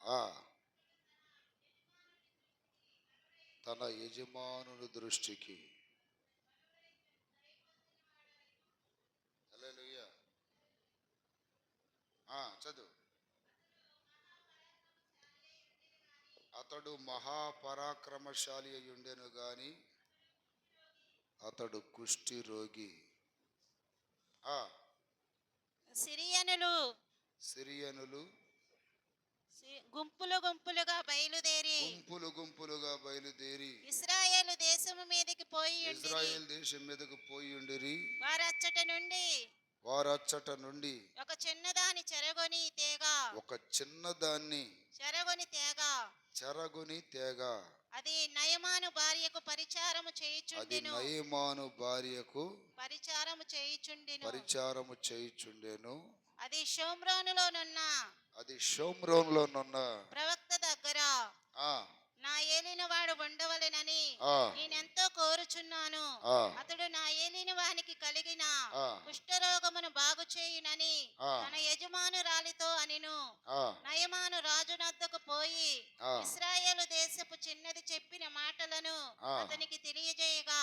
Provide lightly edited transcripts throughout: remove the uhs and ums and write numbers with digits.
ఆ తన యజమానుని దృష్టికి. హల్లెలూయా. చదువు. అతడు మహాపరాక్రమశాలి అయి ఉండెను గాని అతడు కుష్టి రోగి. సిరియనులు సిరియనులు గుంపులు గుంపులుగా బయలుదేరి ఇశ్రాయేలు దేశము మీదకి పోయి ఇజ్రాయేల్ దేశం మీదకు పోయి ఉండిరి. వారచ్చట నుండి ఒక చిన్నదాన్ని చెరగొని తేగ అది నయమాను భార్యకు పరిచారము చేయుచుండెను. అది షోమ్రోనులోనున్న ప్రవక్త దగ్గర నా ఏలిన వాడు ఉండవలెనని నేనెంతో కోరుచున్నాను. అతడు నా ఏలిన వానికి కలిగిన కుష్ఠరోగమును బాగు చేయునని తన యజమానురాలితో అనెను. నయమాను రాజునద్దకు పోయి ఇశ్రాయేలు దేశపు చిన్నది చెప్పిన మాటలను అతనికి తెలియజేయగా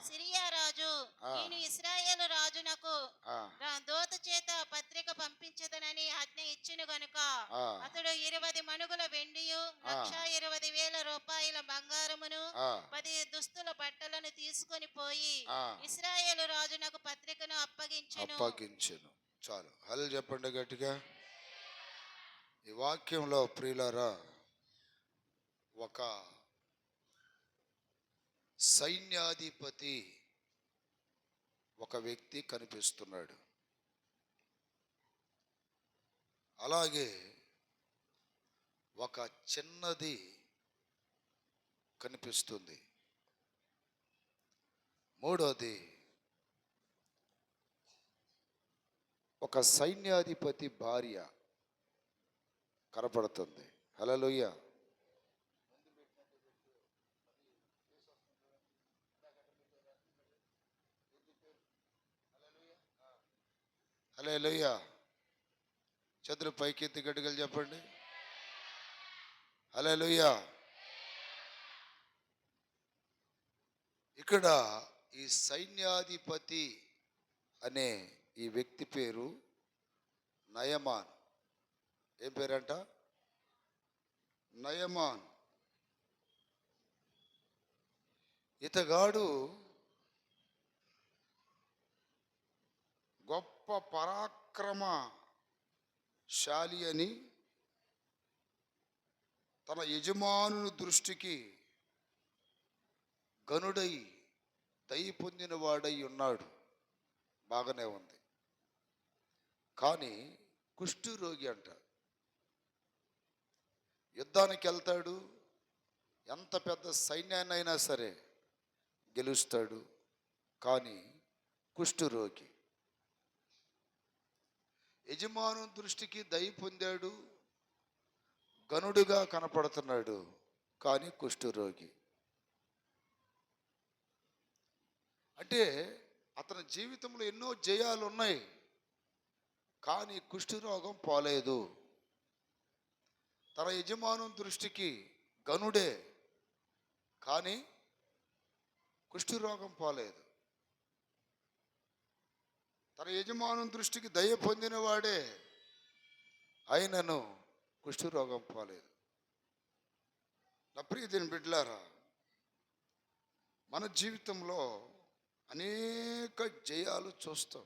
సిరియా రాజు, నేను ఇశ్రాయేలు రాజునకు దూత చేత పత్రిక పంపించదనని ఆజ్ఞ ఇచ్చెను గనుక అతడు 20 మణుగుల వెండియు 1,20,000 రూపాయల బంగారమును 10 దుస్తుల బట్టలను తీసుకొని పోయి ఇశ్రాయేలు రాజునకు పత్రికను అప్పగించెను. చాలు. హల్లెలూయా చెప్పండి గట్టిగా. ఈ వాక్యంలో ప్రియులారా, ఒక సైన్యాధిపతి ఒక వ్యక్తి కనిపిస్తున్నాడు. అలాగే ఒక చిన్నది కనిపిస్తుంది. మూడోది, ఒక సైన్యాధిపతి భార్య కనపడుతుంది. హల్లెలూయా. హల్లెలూయా. చేతులు పైకెత్తి గట్టిగా చెప్పండి. హల్లెలూయా. ఇక్కడ ఈ సైన్యాధిపతి అనే ఈ వ్యక్తి పేరు నయమాన్. ఏం పేరంట? నయమాన్. ఇతగాడు గొప్ప పరాక్రమశాలి అని తన యజమానుని దృష్టికి గనుడై దయ పొందిన వాడై ఉన్నాడు. బాగానే ఉంది. కానీ కుష్ఠరోగి అంట. యుద్ధానికి వెళ్తాడు, ఎంత పెద్ద సైన్యాన్నైనా సరే గెలుస్తాడు. కానీ కుష్ఠరోగి. యజమాను దృష్టికి దయ పొందాడు, గనుడుగా కనపడుతున్నాడు, కానీ కుష్ఠరోగి. అంటే అతని జీవితంలో ఎన్నో జయాలు ఉన్నాయి, కానీ కుష్ఠరోగం పోలేదు. తన యజమాను దృష్టికి గనుడే, కానీ కుష్ఠరోగం పోలేదు. తన యజమాను దృష్టికి దయ పొందినవాడే అయినను కుష్ఠరోగం పోలేదు. నా ప్రియమైన బిడ్డలారా, మన జీవితంలో అనేక జయాలు చూస్తాం.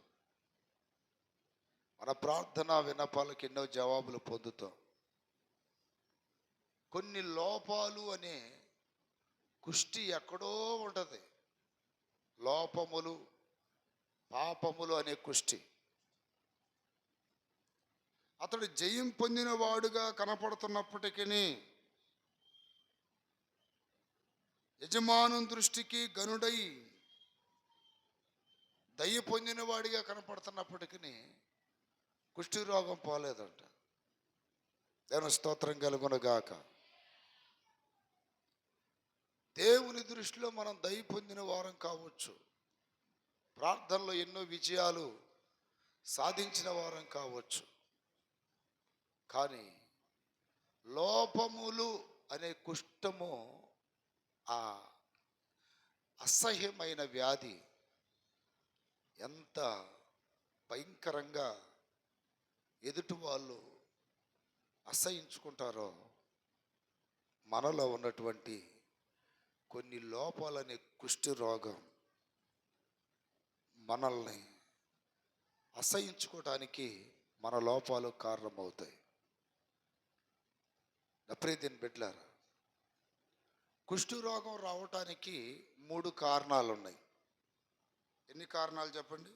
మన ప్రార్థన విన్నపాలకు ఎన్నో జవాబులు పొందుతాం. కొన్ని లోపాలు అనే కుష్టి ఎక్కడో ఉంటుంది. లోపములు, పాపములు అనే కుష్టి. అతడు జయం పొందిన వాడుగా కనపడుతున్నప్పటికీ యజమాను దృష్టికి గనుడై దయ పొందిన వాడిగా కనపడుతున్నప్పటికీ కుష్ఠరోగం పోలేదంట. దేవుని స్తోత్రం కలుగును గాక. దేవుని దృష్టిలో మనం దయ పొందిన వారం కావచ్చు, ప్రార్థనలో ఎన్నో విజయాలు సాధించిన వారం కావచ్చు, కానీ లోపములు అనే కుష్ఠము ఆ అసహ్యమైన వ్యాధి ఎంత భయంకరంగా ఎదుటి వాళ్ళు అసహించుకుంటారో, మనలో ఉన్నటువంటి కొన్ని లోపాలనే కుష్టి రోగం మనల్ని అసహించుకోవడానికి మన లోపాలు కారణమవుతాయి. నప్రీతిని బిడ్డలారా, కుష్టి రోగం రావటానికి 3 కారణాలు ఉన్నాయి. ఎన్ని కారణాలు చెప్పండి?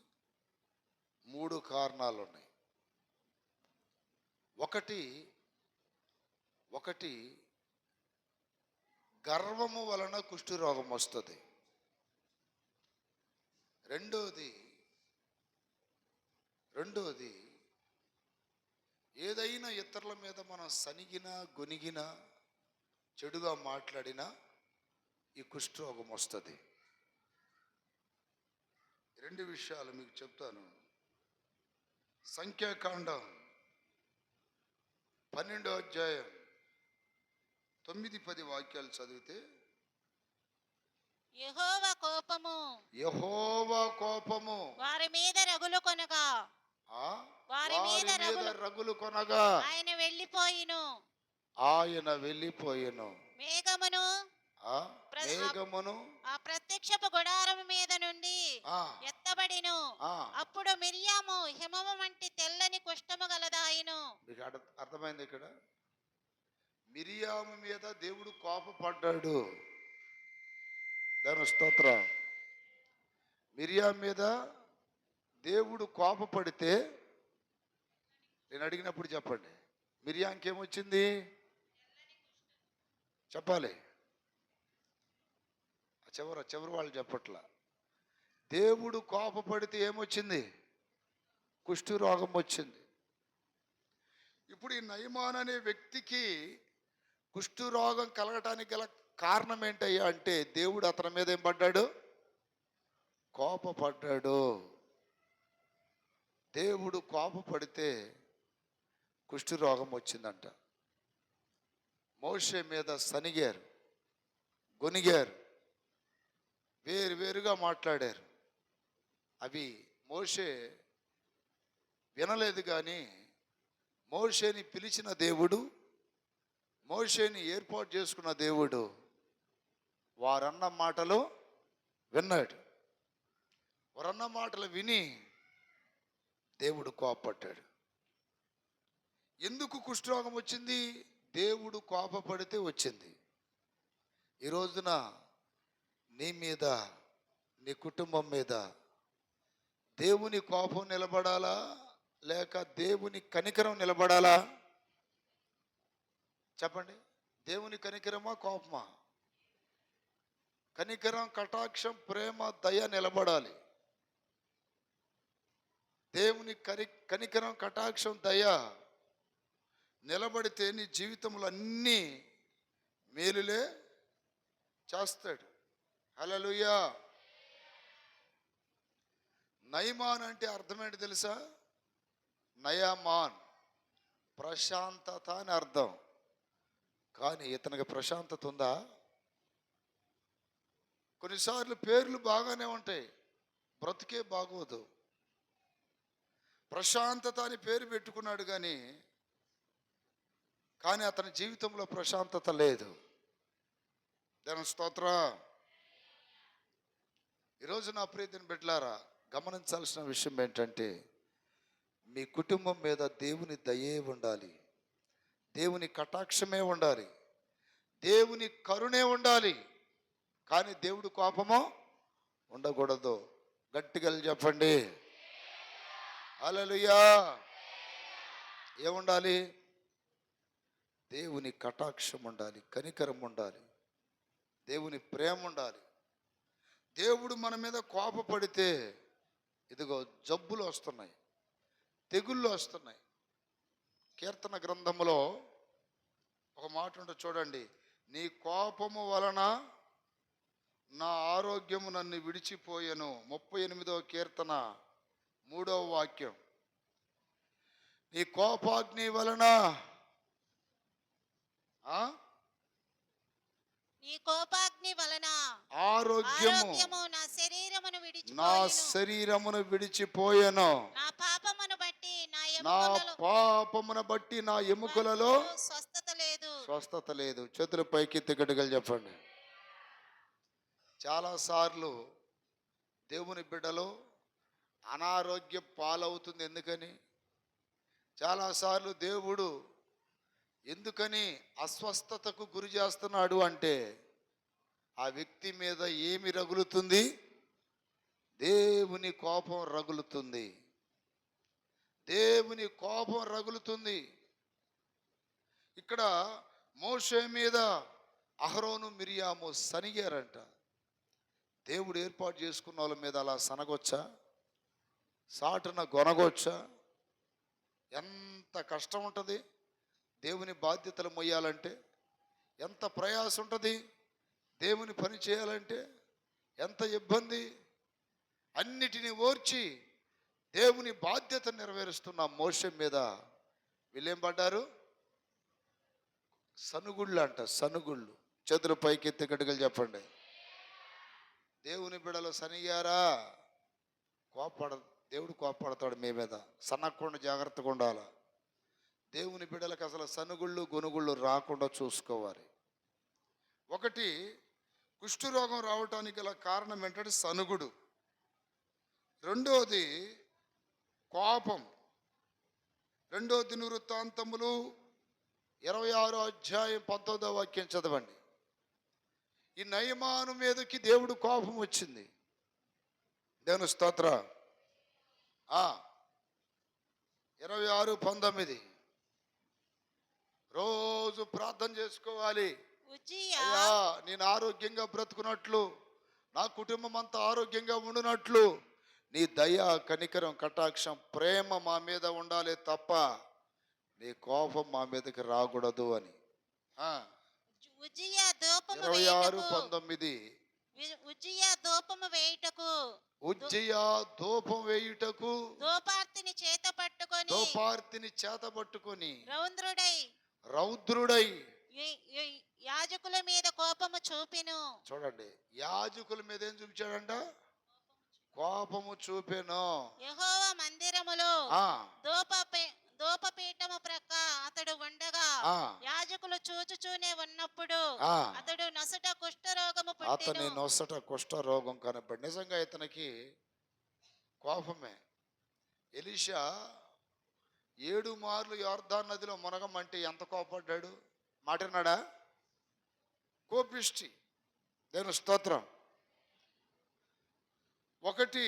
3 కారణాలు ఉన్నాయి. ఒకటి గర్వము వలన కుష్టి రోగం వస్తుంది. రెండోది ఏదైనా ఇతరుల మీద మనం సనిగినా గొనిగినా చెడుగా మాట్లాడినా ఈ కుష్ఠరోగం వస్తుంది. 2 విషయాలు మీకు చెప్తాను. సంఖ్యాకాండం 12వ అధ్యాయం 9-10 వాక్యాలు చదివితే, యెహోవా కోపము వారి మీద రగులు కొనగా ఆయన వెళ్ళిపోయిను. మేఘమును ఆ ప్రత్యక్షపు గుడారము మీద నుండి ఎత్తబడిను. అప్పుడు మిరియాము హిమము వంటి తెల్లని కుష్ఠము గలదాయను. మీకు అర్థమైంది? ఇక్కడ మిరియాము మీద దేవుడు కోపపడ్డాడు. దాని స్తోత్రం. మిరియాము మీద దేవుడు కోపపడితే, నేను అడిగినప్పుడు చెప్పండి, మిరియాకి ఏమొచ్చింది చెప్పాలి. చివరి వాళ్ళు చెప్పట్లా. దేవుడు కోపపడితే ఏమొచ్చింది? కుష్టి రోగం వచ్చింది. ఇప్పుడు ఈ నయమాన్ అనే వ్యక్తికి కుష్టి రోగం కలగటానికి గల కారణం ఏంటయ్యా అంటే, దేవుడు అతని మీద ఏం పడ్డాడు? కోపపడ్డాడు. దేవుడు కోపపడితే కుష్టి రోగం వచ్చిందంట. మోషే మీద సనిగారు, గొనిగారు, వేరుగా మాట్లాడారు. అవి మోషే వినలేదు. కానీ మోషేని పిలిచిన దేవుడు, మోషేని ఏర్పాటు చేసుకున్న దేవుడు వారన్న మాటలు విన్నాడు. వారన్న మాటలు విని దేవుడు కోపపడ్డాడు. ఎందుకు కుష్ఠరోగం వచ్చింది? దేవుడు కోపపడితే వచ్చింది. ఈ రోజున నీ మీద, నీ కుటుంబం మీద దేవుని కోపం నిలబడాలా, లేక దేవుని కనికరం నిలబడాలా? చెప్పండి. దేవుని కనికరమా, కోపమా? కనికరం, కటాక్షం, ప్రేమ, దయ నిలబడాలి. దేవుని కనికరం, కటాక్షం, దయ నిలబడితే నీ జీవితంలో అన్నీ మేలులే చేస్తాడు. హల్లెలూయా. నయమాన్ అంటే అర్థం ఏంటి తెలుసా? నయమాన్ ప్రశాంతత అని అర్థం. కానీ ఇతనికి ప్రశాంతత ఉందా? కొన్నిసార్లు పేర్లు బాగానే ఉంటాయి, బ్రతుకే బాగోదు. ప్రశాంతత అని పేరు పెట్టుకున్నాడు కానీ అతని జీవితంలో ప్రశాంతత లేదు. దేవుని స్తోత్రం. ఈరోజు నా ప్రియమైన బిడ్డలారా, గమనించాల్సిన విషయం ఏంటంటే, మీ కుటుంబం మీద దేవుని దయే ఉండాలి, దేవుని కటాక్షమే ఉండాలి, దేవుని కరుణే ఉండాలి. కానీ దేవుడు కోపమో ఉండకూడదు. గట్టిగా చెప్పండి హల్లెలూయా. ఏముండాలి? దేవుని కటాక్షం ఉండాలి, కనికరం ఉండాలి, దేవుని ప్రేమ ఉండాలి. దేవుడు మన మీద కోపపడితే ఇదిగో జబ్బులు వస్తున్నాయి, తెగుళ్ళు వస్తున్నాయి. కీర్తన గ్రంథములో ఒక మాట ఉంటుంది చూడండి, నీ కోపము వలన నా ఆరోగ్యము నన్ను విడిచిపోయెను. 38వ కీర్తన 3వ వాక్యం. నీ కోపాగ్ని వలన ఆ నీ కోపాగ్ని వలన ఆరోగ్యము నా శరీరమును నా విడిచిపోయెను. శరీరమును విడిచిపోయెను. నా పాపమును బట్టి నా నా ఎముకలలో పాపమును బట్టి నా ఎముకలలో స్వస్థత లేదు. స్వస్థత లేదు. చేతులు పైకెత్తి గట్టిగా చెప్పండి. చాలాసార్లు దేవుని బిడ్డలు అనారోగ్య పాలవుతుంది. ఎందుకని? చాలాసార్లు దేవుడు ఎందుకని అస్వస్థతకు గురి చేస్తున్నాడు అంటే ఆ వ్యక్తి మీద ఏమి రగులుతుంది? దేవుని కోపం రగులుతుంది. దేవుని కోపం రగులుతుంది. ఇక్కడ మోషే మీద అహరోను మిరియాము సనిగారంట. దేవుడు ఏర్పాటు చేసుకున్న వాళ్ళ మీద అలా సనగొచ్చా? సాటున గొనగొచ్చా? ఎంత కష్టం ఉంటుంది దేవుని బాధ్యతలు మొయ్యాలంటే, ఎంత ప్రయాస ఉంటుంది దేవుని పని చేయాలంటే, ఎంత ఇబ్బంది. అన్నిటినీ ఓర్చి దేవుని బాధ్యత నెరవేరుస్తున్న మోషే మీద వీళ్ళేం పడ్డారు? సనుగుళ్ళు అంట, సనుగుళ్ళు. చేతులు పైకెత్తి గట్టిగా చెప్పండి. దేవుని బిడలు సనిగారా? దేవుడు కోపడతాడు మీ మీద. సనగకుండా జాగ్రత్తగా ఉండాలి. దేవుని బిడలకు అసలు సనుగుళ్ళు గొనుగుళ్ళు రాకుండా చూసుకోవాలి. ఒకటి, కుష్ఠరోగం రావటానికి గల కారణం ఏంటంటే సనుగుడు. రెండోది కోపం. 2 దినవృత్తాంతములు 26 అధ్యాయం 19వ వాక్యం చదవండి. ఈ నయమాను మీదకి దేవుడు కోపం వచ్చింది. దేవుని స్తోత్ర. 26:19 రోజు ప్రార్థన చేసుకోవాలి. అయ్యా, నేను ఆరోగ్యంగా బ్రతుకున్నట్లు, నా కుటుంబం అంతా ఆరోగ్యంగా ఉండునట్లు నీ దయ, కనికరం, కటాక్షం, ప్రేమ మా మీద ఉండాలి తప్ప నీ కోపం మా మీదకి రాకూడదు అని. 26:19 ఉజ్జియా ధూపము వేయుటకు ధూపార్తిని చేత పట్టుకొని రౌద్రుడై యాజకుల మీద కోపము చూపెను. చూడండి, యాజకుల మీద ఏం చూపించాడంట? కోపము చూపెను. యెహోవా మందిరములో ధూపపీఠము ప్రక్క అతడు ఉండగా యాజకులు చూచుచూనే ఉన్నప్పుడు అతడు నొసట కుష్ఠరోగము పుట్టెను. అతని నొసట కుష్ఠరోగం కనపడి, నిజంగా ఇతనికి కోపమే. ఎలీషా 7 మార్లు యోర్దాను నదిలో మునగమంటే ఎంత కోపడ్డాడు? మాటన్నాడా? కోపిష్టి. దేవుని స్తోత్రం. ఒకటి,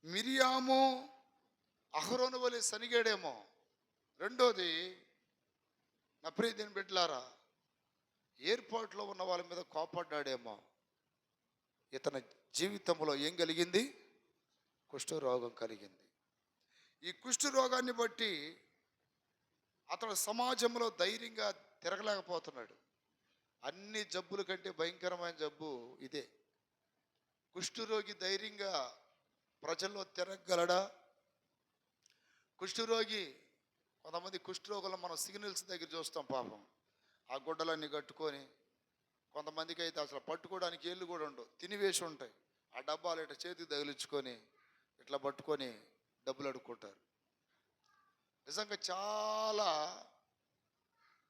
మిరియాము అహరోను వలె సనిగాడేమో. రెండోది, నా ప్రియ దేవుని బిడ్డలారా, ఏర్పాట్లో ఉన్న వాళ్ళ మీద కోపడ్డాడేమో. ఇతని జీవితంలో ఏం కలిగింది? కుష్ఠరోగం కలిగింది. ఈ కుష్ఠరోగాన్ని బట్టి అతడు సమాజంలో ధైర్యంగా తిరగలేకపోతున్నాడు. అన్ని జబ్బుల కంటే భయంకరమైన జబ్బు ఇదే. కుష్ఠరోగి ధైర్యంగా ప్రజల్లో తిరగలడా? కుష్ఠరోగి, కొంతమంది కుష్ఠరోగులు మనం సిగ్నల్స్ దగ్గర చూస్తాం. పాపం ఆ గుడ్డలన్నీ కట్టుకొని, కొంతమందికి అయితే అసలు పట్టుకోవడానికి ఏళ్ళు కూడా ఉండవు, తినివేసి ఉంటాయి. ఆ డబ్బాలు ఇట్లా చేతికి తగిలించుకొని ఇట్లా పట్టుకొని డబ్బులు అడుక్కుంటారు. నిజంగా చాలా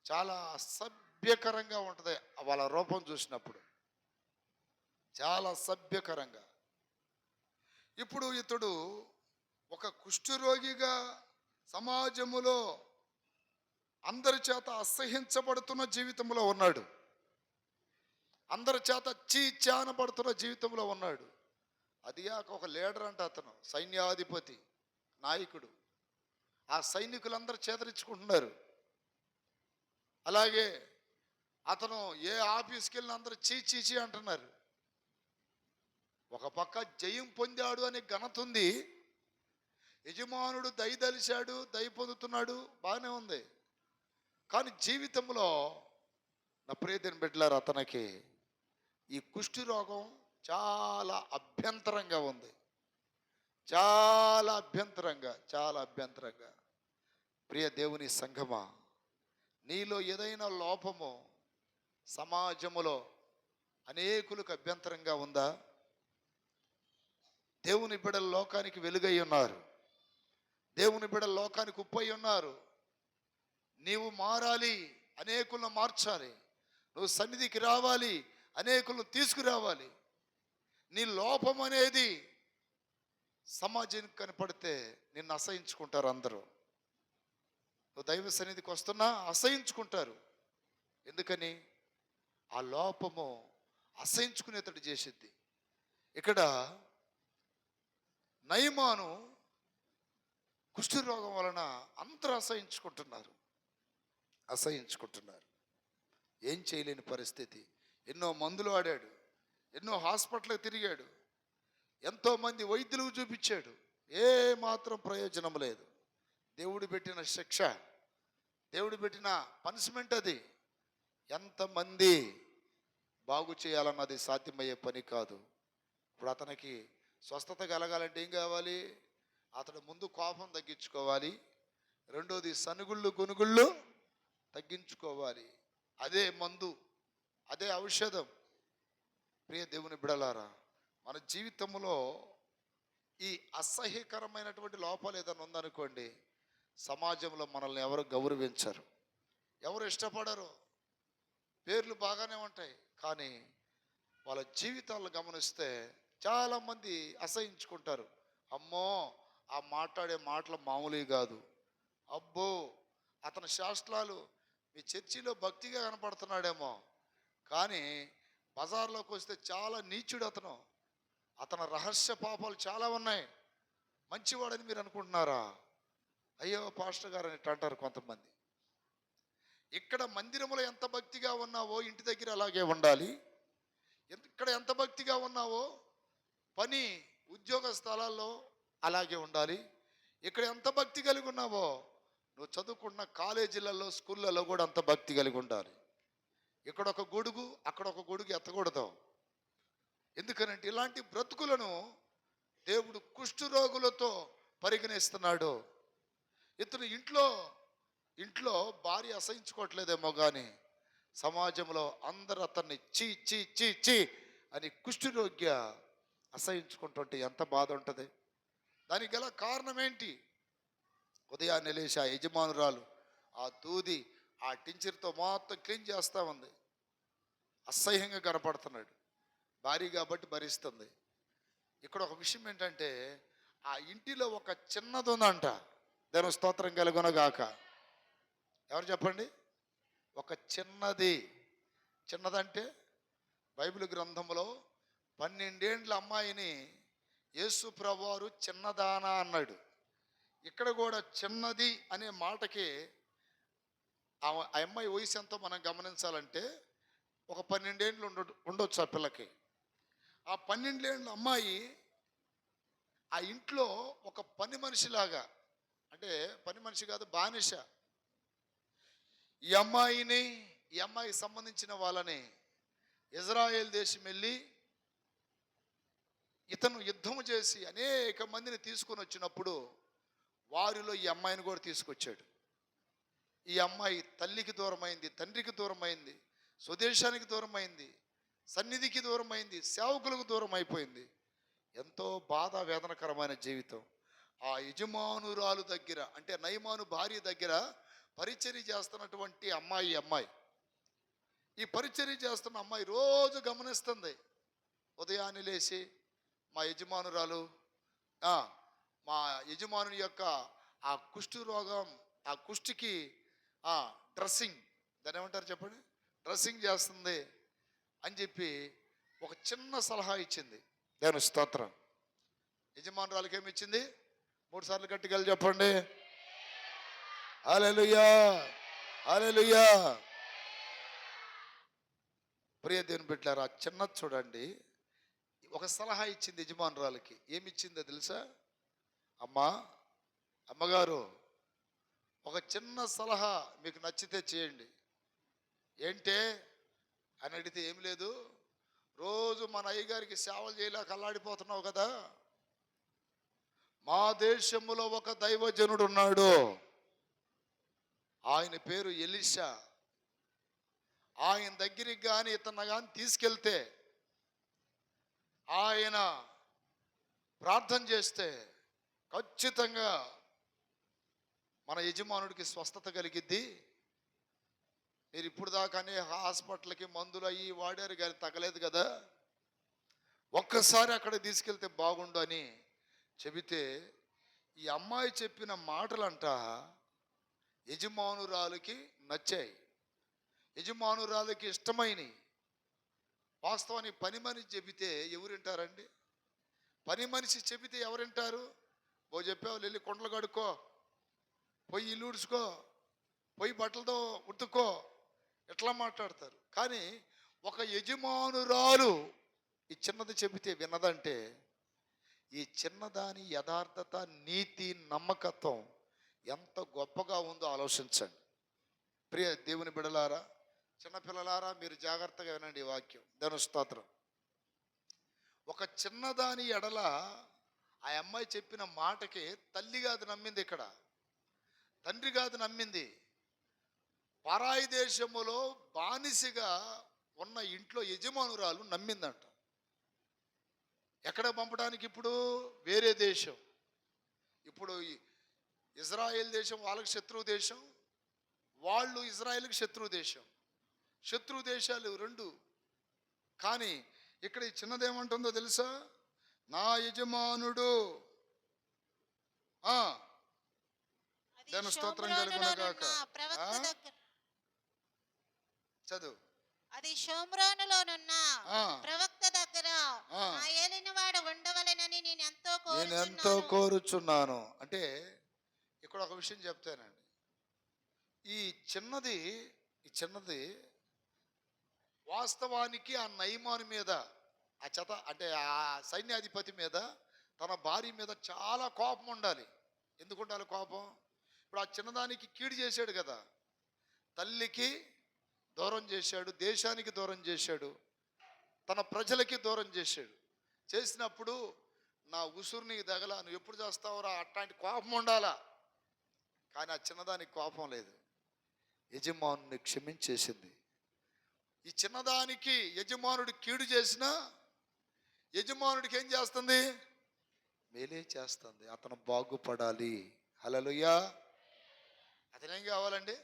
చాలా అసభ్యకరంగా ఉంటుంది వాళ్ళ రూపం చూసినప్పుడు, చాలా సభ్యకరంగా. ఇప్పుడు ఇతడు ఒక కుష్ఠరోగిగా సమాజములో అందరి చేత అసహించబడుతున్న జీవితంలో ఉన్నాడు. అందరి చేత చీచానబడుతున్న జీవితంలో ఉన్నాడు. అది ఒక లీడర్ అంట, అతను సైన్యాధిపతి, నాయకుడు. ఆ సైనికులందరూ చేతరించుకుంటున్నారు. అలాగే అతను ఏ ఆఫీస్కి వెళ్ళిన అందరూ చీచీచి అంటున్నారు. ఒక పక్క జయం పొందాడు అనే ఘనత ఉంది, యజమానుడు దయదలిశాడు, దయ పొందుతున్నాడు, బాగానే ఉంది. కానీ జీవితంలో నా ప్రియదేవుని బిడ్డలారా, అతనికి ఈ కుష్ఠి రోగం చాలా అభ్యంతరంగా ఉంది. చాలా అభ్యంతరంగా. ప్రియ దేవుని సంఘమా, నీలో ఏదైనా లోపము సమాజములో అనేకులకు అభ్యంతరంగా ఉందా? దేవుని బిడ్డలు లోకానికి వెలుగై ఉన్నారు. దేవుని బిడ్డలు లోకానికి ఉప్పై ఉన్నారు. నీవు మారాలి, అనేకులను మార్చాలి. నువ్వు సన్నిధికి రావాలి, అనేకులను తీసుకురావాలి. నీ లోపం అనేది సమాజానికి కనపడితే నిన్ను అసహించుకుంటారు అందరూ. నువ్వు దైవ సన్నిధికి వస్తున్నా అసహించుకుంటారు. ఎందుకని? ఆ లోపము అసహించుకునేటట్టు చేసిద్ది. ఇక్కడ నయమాను కుష్ఠరోగం వలన అందరూ అసహించుకుంటున్నారు. ఏం చేయలేని పరిస్థితి. ఎన్నో మందులు ఆడాడు, ఎన్నో హాస్పిటల్కి తిరిగాడు, ఎంతోమంది వైద్యులకు చూపించాడు. ఏ మాత్రం ప్రయోజనం లేదు. దేవుడు పెట్టిన శిక్ష, దేవుడు పెట్టిన పనిష్మెంట్ అది. ఎంతమంది బాగు చేయాలన్నది సాధ్యమయ్యే పని కాదు. ఇప్పుడు అతనికి స్వస్థత కలగాలంటే ఏం కావాలి? అతడు ముందు కోపం తగ్గించుకోవాలి, రెండోది సనుగుళ్ళు గునుగుళ్ళు తగ్గించుకోవాలి. అదే మందు, అదే ఔషధం. ప్రియ దేవుని బిడలారా, మన జీవితంలో ఈ అసహ్యకరమైనటువంటి లోపాలు ఏదైనా ఉందనుకోండి, సమాజంలో మనల్ని ఎవరు గౌరవించరు, ఎవరు ఇష్టపడరు. పేర్లు బాగానే ఉంటాయి, కానీ వాళ్ళ జీవితాలను గమనిస్తే చాలామంది అసహించుకుంటారు. అమ్మో, ఆ మాట్లాడే మాటలు మామూలుగా కాదు. అబ్బో, అతని శాస్త్రాలు మీ చర్చిలో భక్తిగా కనపడుతున్నాడేమో, కానీ బజార్లోకి వస్తే చాలా నీచుడు అతను. అతని రహస్య పాపాలు చాలా ఉన్నాయి. మంచివాడని మీరు అనుకుంటున్నారా? అయ్యో పాస్టర్ గారు అని అంటారు కొంతమంది. ఇక్కడ మందిరంలో ఎంత భక్తిగా ఉన్నావో ఇంటి దగ్గర అలాగే ఉండాలి. ఇక్కడ ఎంత భక్తిగా ఉన్నావో పని ఉద్యోగ స్థలాల్లో అలాగే ఉండాలి. ఇక్కడ ఎంత భక్తి కలిగి ఉన్నావో నువ్వు చదువుకున్న కాలేజీలలో, స్కూళ్ళలో కూడా అంత భక్తి కలిగి ఉండాలి. ఇక్కడ ఒక గొడుగు, అక్కడ ఒక గొడుగు ఎత్తకూడదు. ఎందుకనంటే ఇలాంటి బ్రతుకులను దేవుడు కుష్ఠరోగులతో పరిగణిస్తున్నాడు. ఇతను ఇంట్లో భార్య అసహించుకోవట్లేదేమో కానీ సమాజంలో అందరూ అతన్ని చీ చీ చీ చీ అని కుష్ఠరోగ్య అసహించుకుంటుంటే ఎంత బాధ ఉంటుంది. దానికి గల కారణం ఏంటి? ఉదయాన్నే లేచి ఆ యజమానురాలు ఆ దూది ఆ టించర్తో మొత్తం క్లీన్ చేస్తూ ఉంది. అసహ్యంగా కనపడుతున్నాడు. భార్య కాబట్టి భరిస్తుంది. ఇక్కడ ఒక విషయం ఏంటంటే, ఆ ఇంటిలో ఒక చిన్నది ఉందంట. దేవుని స్తోత్రం కలుగునగాక. ఎవరు చెప్పండి? ఒక చిన్నదంటే బైబిల్ గ్రంథంలో 12 ఏండ్ల అమ్మాయిని యేసు ప్రభువారు చిన్నదానా అన్నాడు. ఇక్కడ కూడా చిన్నది అనే మాటకి ఆ అమ్మాయి వయసు ఎంతో మనం గమనించాలంటే ఒక 12 ఏండ్లు ఉండొచ్చు ఆ పిల్లకి. ఆ 12 ఏండ్ల అమ్మాయి ఆ ఇంట్లో ఒక పని మనిషిలాగా, అంటే పని మనిషి కాదు, బానిస. ఈ అమ్మాయికి సంబంధించిన వాళ్ళని ఇజ్రాయేల్ దేశం వెళ్ళి ఇతను యుద్ధము చేసి అనేక మందిని తీసుకొని వచ్చినప్పుడు వారిలో ఈ అమ్మాయిని కూడా తీసుకొచ్చాడు. ఈ అమ్మాయి తల్లికి దూరమైంది, తండ్రికి దూరమైంది, స్వదేశానికి దూరమైంది, సన్నిధికి దూరమైంది, సేవకులకు దూరం అయిపోయింది. ఎంతో బాధ వేదనకరమైన జీవితం. ఆ యజమానురాలు దగ్గర, అంటే నయమాను భార్య దగ్గర పరిచర్య చేస్తున్నటువంటి అమ్మాయి ఈ పరిచర్య చేస్తున్న అమ్మాయి రోజు గమనిస్తుంది. ఉదయాన్నే లేచి మా యజమానురాలు మా యజమానుని యొక్క ఆ కుష్ఠు రోగం, ఆ కుష్టికి డ్రెస్సింగ్, దాన్ని ఏమంటారు చెప్పండి, డ్రెస్సింగ్ చేస్తుంది అని చెప్పి ఒక చిన్న సలహా ఇచ్చింది. దేవుని స్తోత్రం. యజమానురాలకి ఏమి ఇచ్చింది? 3 సార్లు గట్టిగా చెప్పండి, హల్లెలూయా, హల్లెలూయా. ప్రియ దేవుని బిడ్డలారా, చిన్నది చూడండి. ఒక సలహా ఇచ్చింది యజమానురాలకి. ఏమిచ్చిందో తెలుసా? అమ్మగారు, ఒక చిన్న సలహా మీకు నచ్చితే చేయండి. ఏంటే అని అడిగితే ఏం లేదు, రోజు మన అయ్యగారికి సేవలు చేయలేక అల్లాడిపోతున్నావు కదా, మా దేశంలో ఒక దైవజనుడు ఉన్నాడు. ఆయన పేరు ఎలీషా. ఆయన దగ్గరికి కానీ ఇతను కానీ తీసుకెళ్తే, ఆయన ప్రార్థన చేస్తే ఖచ్చితంగా మన యజమానుడికి స్వస్థత కలిగిద్ది. మీరు ఇప్పుడు దాకానే హాస్పిటల్కి మందులు అయ్యి వాడారు కానీ తగ్గలేదు కదా, ఒక్కసారి అక్కడ తీసుకెళ్తే బాగుండు అని చెబితే, ఈ అమ్మాయి చెప్పిన మాటలంట యజమానురాలికి నచ్చాయి, యజమానురాలికి ఇష్టమైనవి. వాస్తవానికి పని మనిషి చెబితే ఎవరు వింటారండి? పని మనిషి చెబితే ఎవరు వింటారు? ఓ చెప్పావు, వెళ్ళి కొండలు కడుక్కో, పోయి ఇల్లు ఉడుచుకో, పోయి బట్టలతో ఉతుక్కో, ఎట్లా మాట్లాడతారు. కానీ ఒక యజమానురాలు ఈ చిన్నది చెబితే విన్నదంటే, ఈ చిన్నదాని యథార్థత, నీతి, నమ్మకత్వం ఎంత గొప్పగా ఉందో ఆలోచించండి. ప్రియ దేవుని బిడలారా, చిన్నపిల్లలారా, మీరు జాగ్రత్తగా వినండి ఈ వాక్యం. దేవుని స్తోత్రం. ఒక చిన్నదాని ఎడల ఆ అమ్మాయి చెప్పిన మాటకి తల్లి కాదు నమ్మింది, ఇక్కడ తండ్రి కాదు నమ్మింది. పరాయి దేశములో బానిసగా ఉన్న ఇంట్లో యజమానురాలు నమ్మిందంట. ఎక్కడ పంపడానికి? ఇప్పుడు వేరే దేశం. ఇప్పుడు ఇజ్రాయెల్ దేశం వాళ్ళకి శత్రువు దేశం, వాళ్ళు ఇజ్రాయెల్కి శత్రువు దేశం. శత్రు దేశాలు రెండు. కానీ ఇక్కడ ఈ చిన్నదేమంటుందో తెలుసా? నా యజమానుడు దాని స్తోత్రం కలుగునగాక. చదువు. అది షోమ్రోనులోనున్న ప్రవక్త దగ్గర నా ఏలినవాడు ఉండవలెనని నేను ఎంతో కోరుచున్నాను. అంటే ఇక్కడ ఒక విషయం చెప్తానండి. ఈ చిన్నది వాస్తవానికి ఆ నయమాను మీద, ఆ అంటే ఆ సైన్యాధిపతి మీద, తన భార్య మీద చాలా కోపం ఉండాలి. ఎందుకు ఉండాలి కోపం? ఇప్పుడు ఆ చిన్నదానికి కీడు చేశాడు కదా, తల్లికి దూరం చేశాడు, దేశానికి దూరం చేశాడు, తన ప్రజలకి దూరం చేశాడు. చేసినప్పుడు నా ఉసురు నీకు తగల, నువ్వు ఎప్పుడు చేస్తావురా, అట్లాంటి కోపం ఉండాలా. కానీ ఆ చిన్నదానికి కోపం లేదు, యజమానుని క్షమించేసింది. ఈ చిన్నదానికి యజమానుడు కీడు చేసినా యజమానుడికి ఏం చేస్తుంది? మేలే చేస్తుంది. అతను బాగుపడాలి. హల్లెలూయా. అతనేం కావాలండి?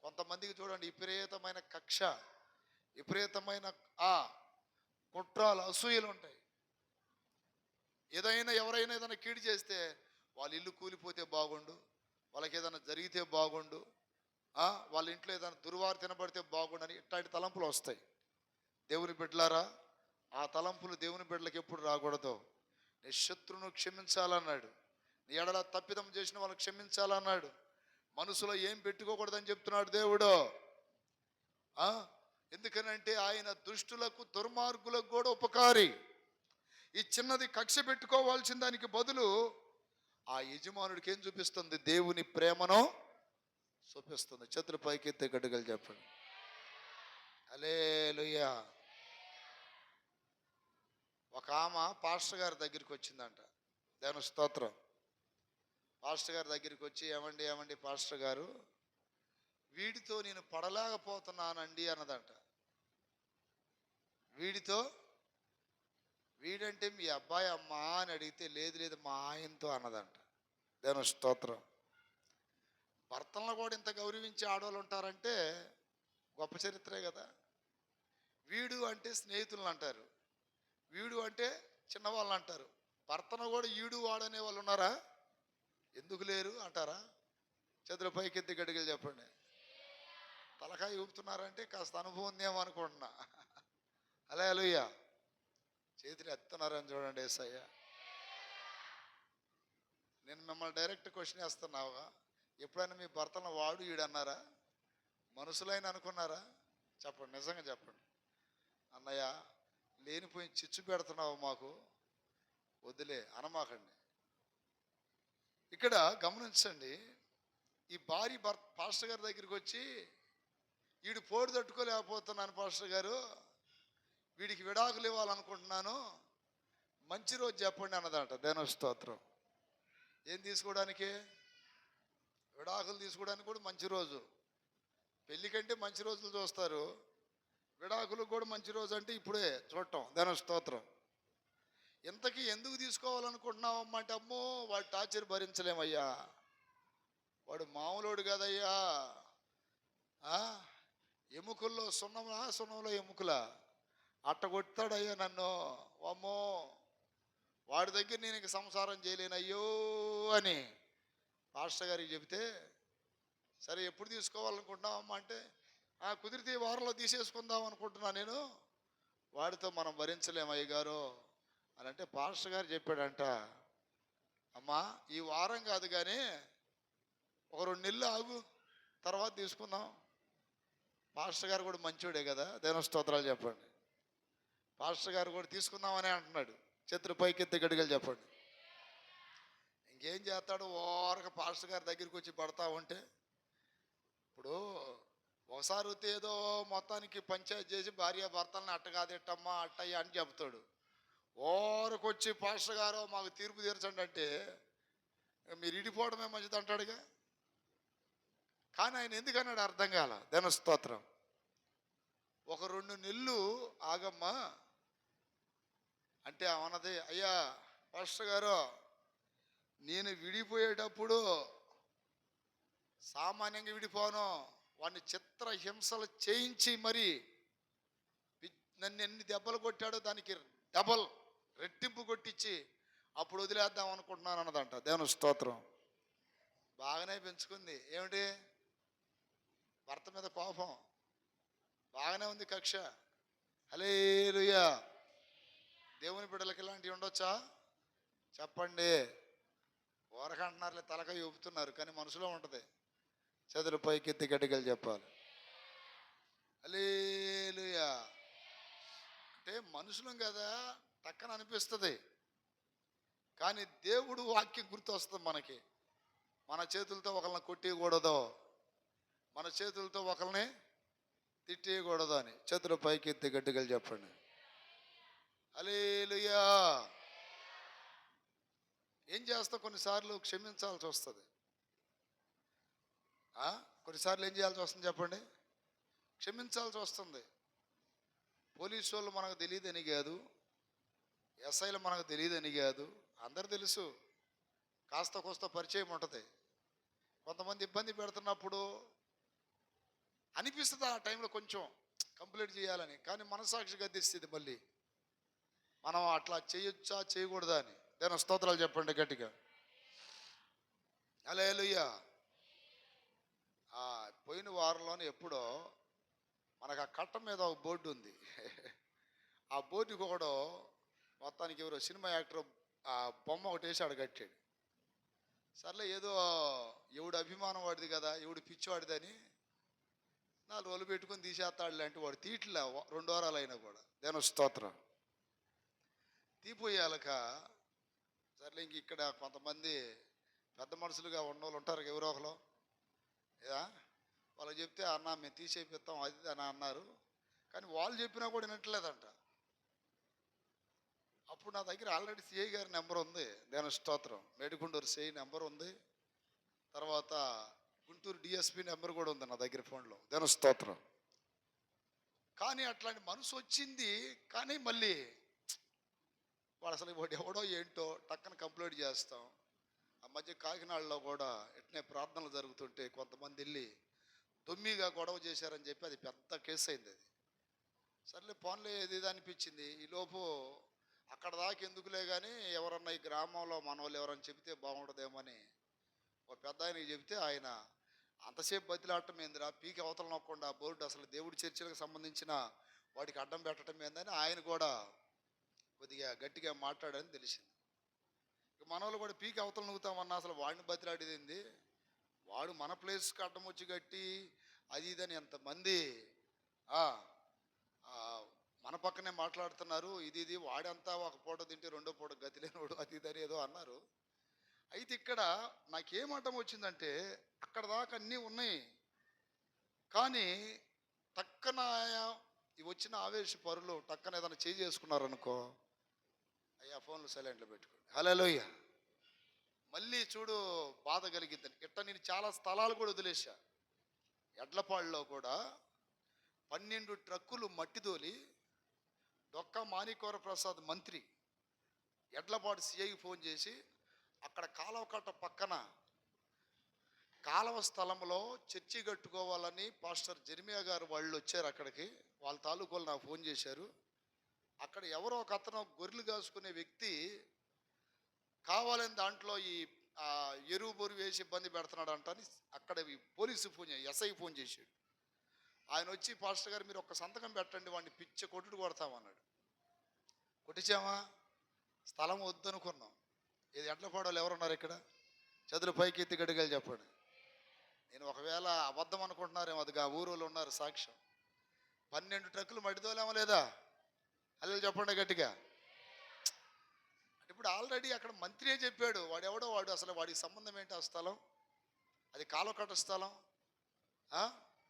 కొంతమందికి చూడండి, విపరీతమైన కక్ష, విపరీతమైన కుట్రాలు, అసూయలు ఉంటాయి. ఎవరైనా ఏదైనా కీడు చేస్తే వాళ్ళ ఇల్లు కూలిపోతే బాగుండు, వాళ్ళకి ఏదైనా జరిగితే బాగుండు, వాళ్ళ ఇంట్లో ఏదైనా దుర్వారు తినబడితే బాగుండని ఇట్లాంటి తలంపులు వస్తాయి. దేవుని బిడ్డలారా, ఆ తలంపులు దేవుని బిడ్డలకు ఎప్పుడు రాకూడదు. నీ శత్రువును క్షమించాలన్నాడు, నీ ఎడల తప్పిదం చేసిన వాళ్ళని క్షమించాలన్నాడు. మనసులో ఏం పెట్టుకోకూడదని చెప్తున్నాడు దేవుడు. ఎందుకనంటే ఆయన దుష్టులకు, దుర్మార్గులకు కూడా ఉపకారి. ఈ చిన్నది కక్ష పెట్టుకోవాల్సిన దానికి బదులు ఆ యజమానుడికి ఏం చూపిస్తుంది? దేవుని ప్రేమను చూపిస్తుంది. చేతులు పైకెత్తే గడ్డగలు చెప్పండి. హల్లెలూయా. ఒక ఆమె పాస్టర్ గారి దగ్గరికి వచ్చిందంట. దేవుని స్తోత్రం. పాస్టర్ గారి దగ్గరికి వచ్చి, ఏమండి పాస్టర్ గారు, వీడితో నేను పడలేకపోతున్నానండి అన్నదంట. వీడంటే మీ అబ్బాయి అమ్మా అని అడిగితే, లేదు మా ఆయనతో అన్నదంట. దేవుని స్తోత్రం. భర్తలను కూడా ఇంత గౌరవించే ఆడవాళ్ళు ఉంటారంటే గొప్ప చరిత్రే కదా. వీడు అంటే స్నేహితులను అంటారు, వీడు అంటే చిన్నవాళ్ళు అంటారు. భర్తను కూడా ఈడు వాడనే వాళ్ళు ఉన్నారా? ఎందుకు లేరు అంటారా? చేతుల పైకెత్తి గడిగలు చెప్పండి. తలకాయ ఊపుతున్నారంటే కాస్త అనుభవం ఉందేమో అనుకుంటున్నా. హల్లెలూయా. చేతులు ఎత్తున్నారని చూడండి. యేసయ్య, నేను మిమ్మల్ని డైరెక్ట్ క్వశ్చన్ వేస్తున్నావుగా, ఎప్పుడైనా మీ భర్తను వాడు ఈడన్నారా? మనుషులైన అనుకున్నారా? చెప్పండి, నిజంగా చెప్పండి. అన్నయ్య, లేనిపోయి చిచ్చు పెడుతున్నావు మాకు, వదిలే అనమాకండి. ఇక్కడ గమనించండి, ఈ భార్య పాస్టర్ గారి దగ్గరికి వచ్చి, వీడు పోటు తట్టుకోలేకపోతున్నాను పాస్టర్ గారు, వీడికి విడాకులు ఇవ్వాలనుకుంటున్నాను, మంచి రోజు చెప్పండి అన్నదంట. దేవుని స్తోత్రం. ఏం తీసుకోవడానికి? విడాకులు విడాకులు తీసుకోవడానికి కూడా మంచి రోజు. పెళ్లి కంటే మంచి రోజులు చూస్తారు, విడాకులకు కూడా మంచి రోజు అంటే ఇప్పుడే చూడటం. దేవుని స్తోత్రం. ఇంతకీ ఎందుకు తీసుకోవాలనుకుంటున్నావమ్మా అంటే, అమ్మో వాడు టార్చర్ భరించలేమయ్యా, వాడు మామూలోడు కదయ్యా, ఎముకల్లో సున్నంలో ఎముకలా అట్ట కొడతాడయ్యా నన్ను, అమ్మో వాడి దగ్గర నేను ఇంక సంసారం చేయలేనయ్యో అని పాస్టర్ గారికి చెబితే, సరే ఎప్పుడు తీసుకోవాలనుకుంటున్నావమ్మా అంటే, కుదిరితే ఈ వారంలో తీసేసుకుందాం అనుకుంటున్నా నేను, వాడితో మనం భరించలేము అయ్యగారు అని అంటే, పాస్టర్ గారు చెప్పాడంట, అమ్మా ఈ వారం కాదు కానీ ఒక 2 నెలలు ఆగు, తర్వాత తీసుకుందాం. పాస్టర్ గారు కూడా మంచోడే కదా, దేవుని స్తోత్రాలు చెప్పండి. పాస్టర్ గారు కూడా తీసుకుందామని అంటున్నాడు. చేతులు పైకెత్తి గడిగలు చెప్పండి. ఇంకేం చేస్తాడు, ఓరక పాస్టర్ గారి దగ్గరికి వచ్చి పడతా ఉంటే, ఇప్పుడు ఒకసారి వస్తే ఏదో మొత్తానికి పంచాయతీ చేసి భార్య భర్తలను అట్ట కాదెట్టమ్మా అట్టయ్యా అని చెప్తాడు. ఓరకొచ్చి పాస్టర్ గారు మాకు తీర్పు తీర్చండి అంటే, మీరు ఇడిపోవడమే మంచిది అంటాడుగా. కానీ ఆయన ఎందుకన్నాడు అర్థం కాల. దేవుని స్తోత్రం. ఒక 2 నెలలు ఆగమ్మా అంటే అన్నది, అయ్యా పాస్టర్ గారు నేను విడిపోయేటప్పుడు సామాన్యంగా విడిపోను, వాడిని చిత్రహింసలు చేయించి మరి నన్ను ఎన్ని దెబ్బలు కొట్టాడో దానికి డబల్ రెట్టింపు కొట్టించి అప్పుడు వదిలేద్దాం అనుకుంటున్నాను అన్నదంట. దేవుని స్తోత్రం. బాగానే పెంచుకుంది. ఏమిటి, భర్త మీద కోపం, బాగానే ఉంది కక్ష. హల్లెలూయా. దేవుని బిడ్డలకి ఇలాంటివి ఉండొచ్చా చెప్పండి. ఊరకంటున్నారులే, తలకాయ ఊపుతున్నారు, కానీ మనసులో ఉంటుంది. చేతులు పైకెత్తి గట్టిగా చెప్పాలి హల్లెలూయా. అంటే మనుషులం కదా, టక్కన అనిపిస్తుంది, కానీ దేవుడు వాక్యం గుర్తొస్తుంది మనకి. మన చేతులతో ఒకరిని కొట్టకూడదు, మన చేతులతో ఒకరిని తిట్టేయకూడదు అని. చేతులు పైకెత్తి గట్టిగా చెప్పండి హల్లెలూయా. ఏం చేస్తాం, కొన్నిసార్లు క్షమించాల్సి వస్తుంది. కొన్నిసార్లు ఏం చేయాల్సి వస్తుంది చెప్పండి, క్షమించాల్సి వస్తుంది. పోలీసు వాళ్ళు మనకు తెలియదని కాదు, ఎస్ఐలు మనకు తెలియదని కాదు, అందరు తెలుసు, కాస్త కోస్త పరిచయం ఉంటుంది. కొంతమంది ఇబ్బంది పెడుతున్నప్పుడు అనిపిస్తుంది ఆ టైంలో కొంచెం కంప్లీట్ చేయాలని, కానీ మనసాక్షి గద్దిస్తుంది మళ్ళీ, మనం అట్లా చేయొచ్చా చేయకూడదా అని. దేవుని స్తోత్రాలు చెప్పండి గట్టిగా హల్లెలూయా. పోయిన వారంలోనే ఎప్పుడో మనకు ఆ కట్ట మీద ఒక బోర్డు ఉంది. ఆ బోర్డుకి ఒకడు మొత్తానికి ఎవరో సినిమా యాక్టర్ ఆ బొమ్మ ఒకటి వేసి ఆడ కట్టాడు. సర్లే ఏదో ఎవడు అభిమానం వాడిది కదా, ఎవడు పిచ్చివాడిదని 4 రోజులు పెట్టుకొని తీసేస్తాడు లాంటి వాడు తీట్లా 2 వారాలు అయినా కూడా. దేవుని స్తోత్రం. తీపోయాలక సర్లే ఇంక ఇక్కడ కొంతమంది పెద్ద మనుషులుగా ఉన్నోళ్ళు ఉంటారు, ఎవరో ఒకరు వాళ్ళకి చెప్తే, అన్న మేము తీసేపిస్తాం అది అని అన్నారు. కానీ వాళ్ళు చెప్పినా కూడా వినట్లేదంట. అప్పుడు నా దగ్గర ఆల్రెడీ సిఐ గారి నెంబర్ ఉంది, దేవుని స్తోత్రం. మేడికొండూరు సిఐ నెంబర్ ఉంది, తర్వాత గుంటూరు డిఎస్పి నెంబర్ కూడా ఉంది నా దగ్గర ఫోన్లో. దేవుని స్తోత్రం. కానీ అట్లాంటి మనసు వచ్చింది, కానీ మళ్ళీ వాడు అసలు ఎవడో ఏంటో టక్కన కంప్లైంట్ చేస్తాం. ఆ మధ్య కాకినాడలో కూడా ఎట్నే ప్రార్థనలు జరుగుతుంటే కొంతమంది వెళ్ళి దొమ్మిగా గొడవ చేశారని చెప్పి అది పెద్ద కేసు అయింది. అది సర్లే ఫోన్లో ఏది అనిపించింది. ఈలోపు అక్కడ దాకా ఎందుకులే కానీ ఎవరన్నా ఈ గ్రామంలో మన వాళ్ళు ఎవరన్నా చెబితే బాగుంటుందేమని ఒక పెద్ద ఆయనకి చెబితే, ఆయన అంతసేపు బతిలాడటం ఏందిరా, పీకి అవతల నొక్కకుండా బోర్డు అసలు దేవుడి చర్చలకు సంబంధించిన వాడికి అడ్డం పెట్టడం ఏందని ఆయన కూడా కొద్దిగా గట్టిగా మాట్లాడని తెలిసింది. మనోళ్ళు కూడా పీకి అవతల నూగుతామన్నా అసలు వాడిని బతిలాడేది ఏంది, వాడు మన ప్లేస్కి అడ్డం వచ్చి గట్టి అది ఇదని ఎంతమంది మన పక్కనే మాట్లాడుతున్నారు. ఇది వాడంతా ఒక పూట తింటే 2వ పూట గతి లేనివాడు అది ఇదని ఏదో అన్నారు. అయితే ఇక్కడ నాకేం అడ్డం వచ్చిందంటే, అక్కడ దాకా అన్నీ ఉన్నాయి, కానీ టక్కన వచ్చిన ఆవేశ పరులు టక్కన ఏదైనా చేసుకున్నారనుకో, అయ్యా ఫోన్లు సైలెంట్లో పెట్టుకోండి. హల్లెలూయా. మళ్ళీ చూడు బాధ కలిగిద్దని ఇట్ట నేను చాలా స్థలాలు కూడా వదిలేశా. ఎడ్లపాడులో కూడా 12 ట్రక్కులు మట్టి తోలి డొక్కా మాణిక్యవర ప్రసాద్ మంత్రి ఎడ్లపాడు సిఐకి ఫోన్ చేసి అక్కడ కాలువ కట్ట పక్కన కాలువ స్థలంలో చర్చి కట్టుకోవాలని పాస్టర్ జెర్మియా గారు వాళ్ళు వచ్చారు. అక్కడికి వాళ్ళ తాలూకోలు నాకు ఫోన్ చేశారు. అక్కడ ఎవరో ఒక అతను గొర్రెలు కాసుకునే వ్యక్తి కావాలని దాంట్లో ఈ ఎరువు బొరువు వేసి ఇబ్బంది పెడుతున్నాడు అంటని అక్కడ పోలీసు ఫోన్ ఎస్ఐ ఫోన్ చేశాడు. ఆయన వచ్చి పాస్టర్ గారు మీరు ఒక్క సంతకం పెట్టండి, వాడిని పిచ్చ కొట్టుడు కొడతామన్నాడు. కొట్టించామా, స్థలం వద్దనుకున్నాం. ఇది ఎడ్లపాడోళ్ళు ఎవరున్నారు ఇక్కడ? చదువులు పైకి ఎత్తి గడిగలు చెప్పండి. నేను ఒకవేళ అబద్ధం అనుకుంటున్నారేమో, అది ఆ ఊరోళ్ళు ఉన్నారు సాక్ష్యం. 12 ట్రక్కులు మడితోలేమో లేదా? అల్లెలు చెప్పండి గట్టిగా. ఇప్పుడు ఆల్రెడీ అక్కడ మంత్రియే చెప్పాడు, వాడెవడో వాడు అసలు వాడికి సంబంధం ఏంటి ఆ స్థలం? అది కాలువ కట్ట స్థలం.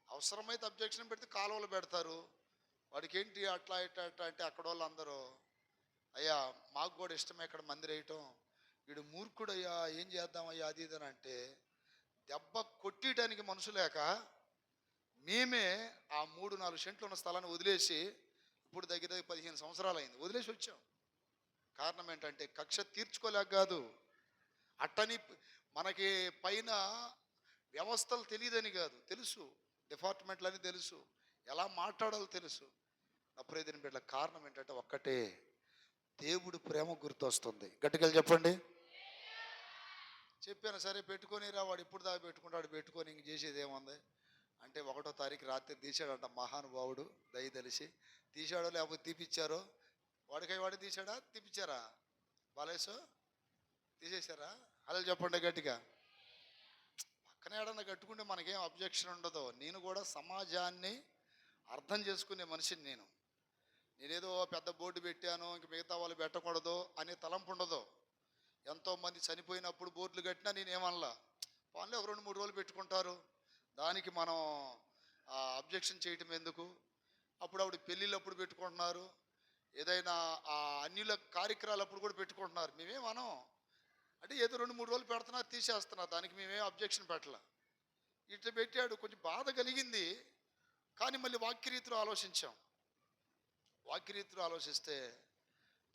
అవసరమైతే అబ్జెక్షన్ పెడితే కాలువలు పెడతారు. వాడికి ఏంటి అట్లా ఇట్లా అట్లా అంటే అక్కడ వాళ్ళు అందరూ అయ్యా మాకు కూడా ఇష్టమే ఇక్కడ మందిరం వేయటం, వీడు మూర్ఖుడయ్యా ఏం చేద్దామయ్యా అది ఇదని అంటే దెబ్బ కొట్టడానికి మనసు లేక మేమే ఆ 3-4 సెంట్లు ఉన్న స్థలాన్ని వదిలేసి ఇప్పుడు దగ్గర 15 సంవత్సరాలు అయింది వదిలేసి వచ్చాం. కారణం ఏంటంటే కక్ష తీర్చుకోలేక కాదు, అట్టని మనకి పైన వ్యవస్థలు తెలియదని కాదు, తెలుసు, డిపార్ట్మెంట్లు అని తెలుసు, ఎలా మాట్లాడాలో తెలుసు. నా ప్రియమైన బిడ్డల కారణం ఏంటంటే ఒక్కటే, దేవుడు ప్రేమ గుర్తొస్తుంది. గట్టిగా చెప్పండి. చెప్పాను సరే పెట్టుకొని రా, వాడు ఇప్పుడు దాకా పెట్టుకుంటాడు, పెట్టుకొని ఇంక చేసేది ఏముంది అంటే 1వ తారీఖు రాత్రి తీసాడంట మహానుభావుడు. దయ తెలిసి తీసాడో లేకపోతే తీపిచ్చారో, వాడు తీసాడా తీపిచ్చారా? బాలేసు తీసేశారా? అలా చెప్పండి గట్టిగా. పక్కన ఏడన్నా కట్టుకుంటే మనకేం అబ్జెక్షన్ ఉండదు. నేను కూడా సమాజాన్ని అర్థం చేసుకునే మనిషిని. నేనేదో పెద్ద బోర్డు పెట్టాను ఇంక మిగతా వాళ్ళు పెట్టకూడదు అనే తలంపు ఉండదు. ఎంతోమంది చనిపోయినప్పుడు బోర్డులు కట్టినా నేనేమనలా, వాళ్ళే ఒక 2-3 రోజులు పెట్టుకుంటారు, దానికి మనం అబ్జెక్షన్ చేయటం ఎందుకు? అప్పుడప్పుడు పెళ్ళిళ్ళప్పుడు పెట్టుకుంటున్నారు, ఏదైనా అన్యుల కార్యక్రమాలప్పుడు కూడా పెట్టుకుంటున్నారు. మేమేమనం అంటే ఏదో 2-3 రోజులు పెడుతున్నారు తీసేస్తున్నారు, దానికి మేమేం అబ్జెక్షన్ పెట్టాల. ఇట్లా పెట్టాడు, కొంచెం బాధ కలిగింది. కానీ మళ్ళీ వాక్యరీతిలో ఆలోచించాం. వాక్యరీతిలో ఆలోచిస్తే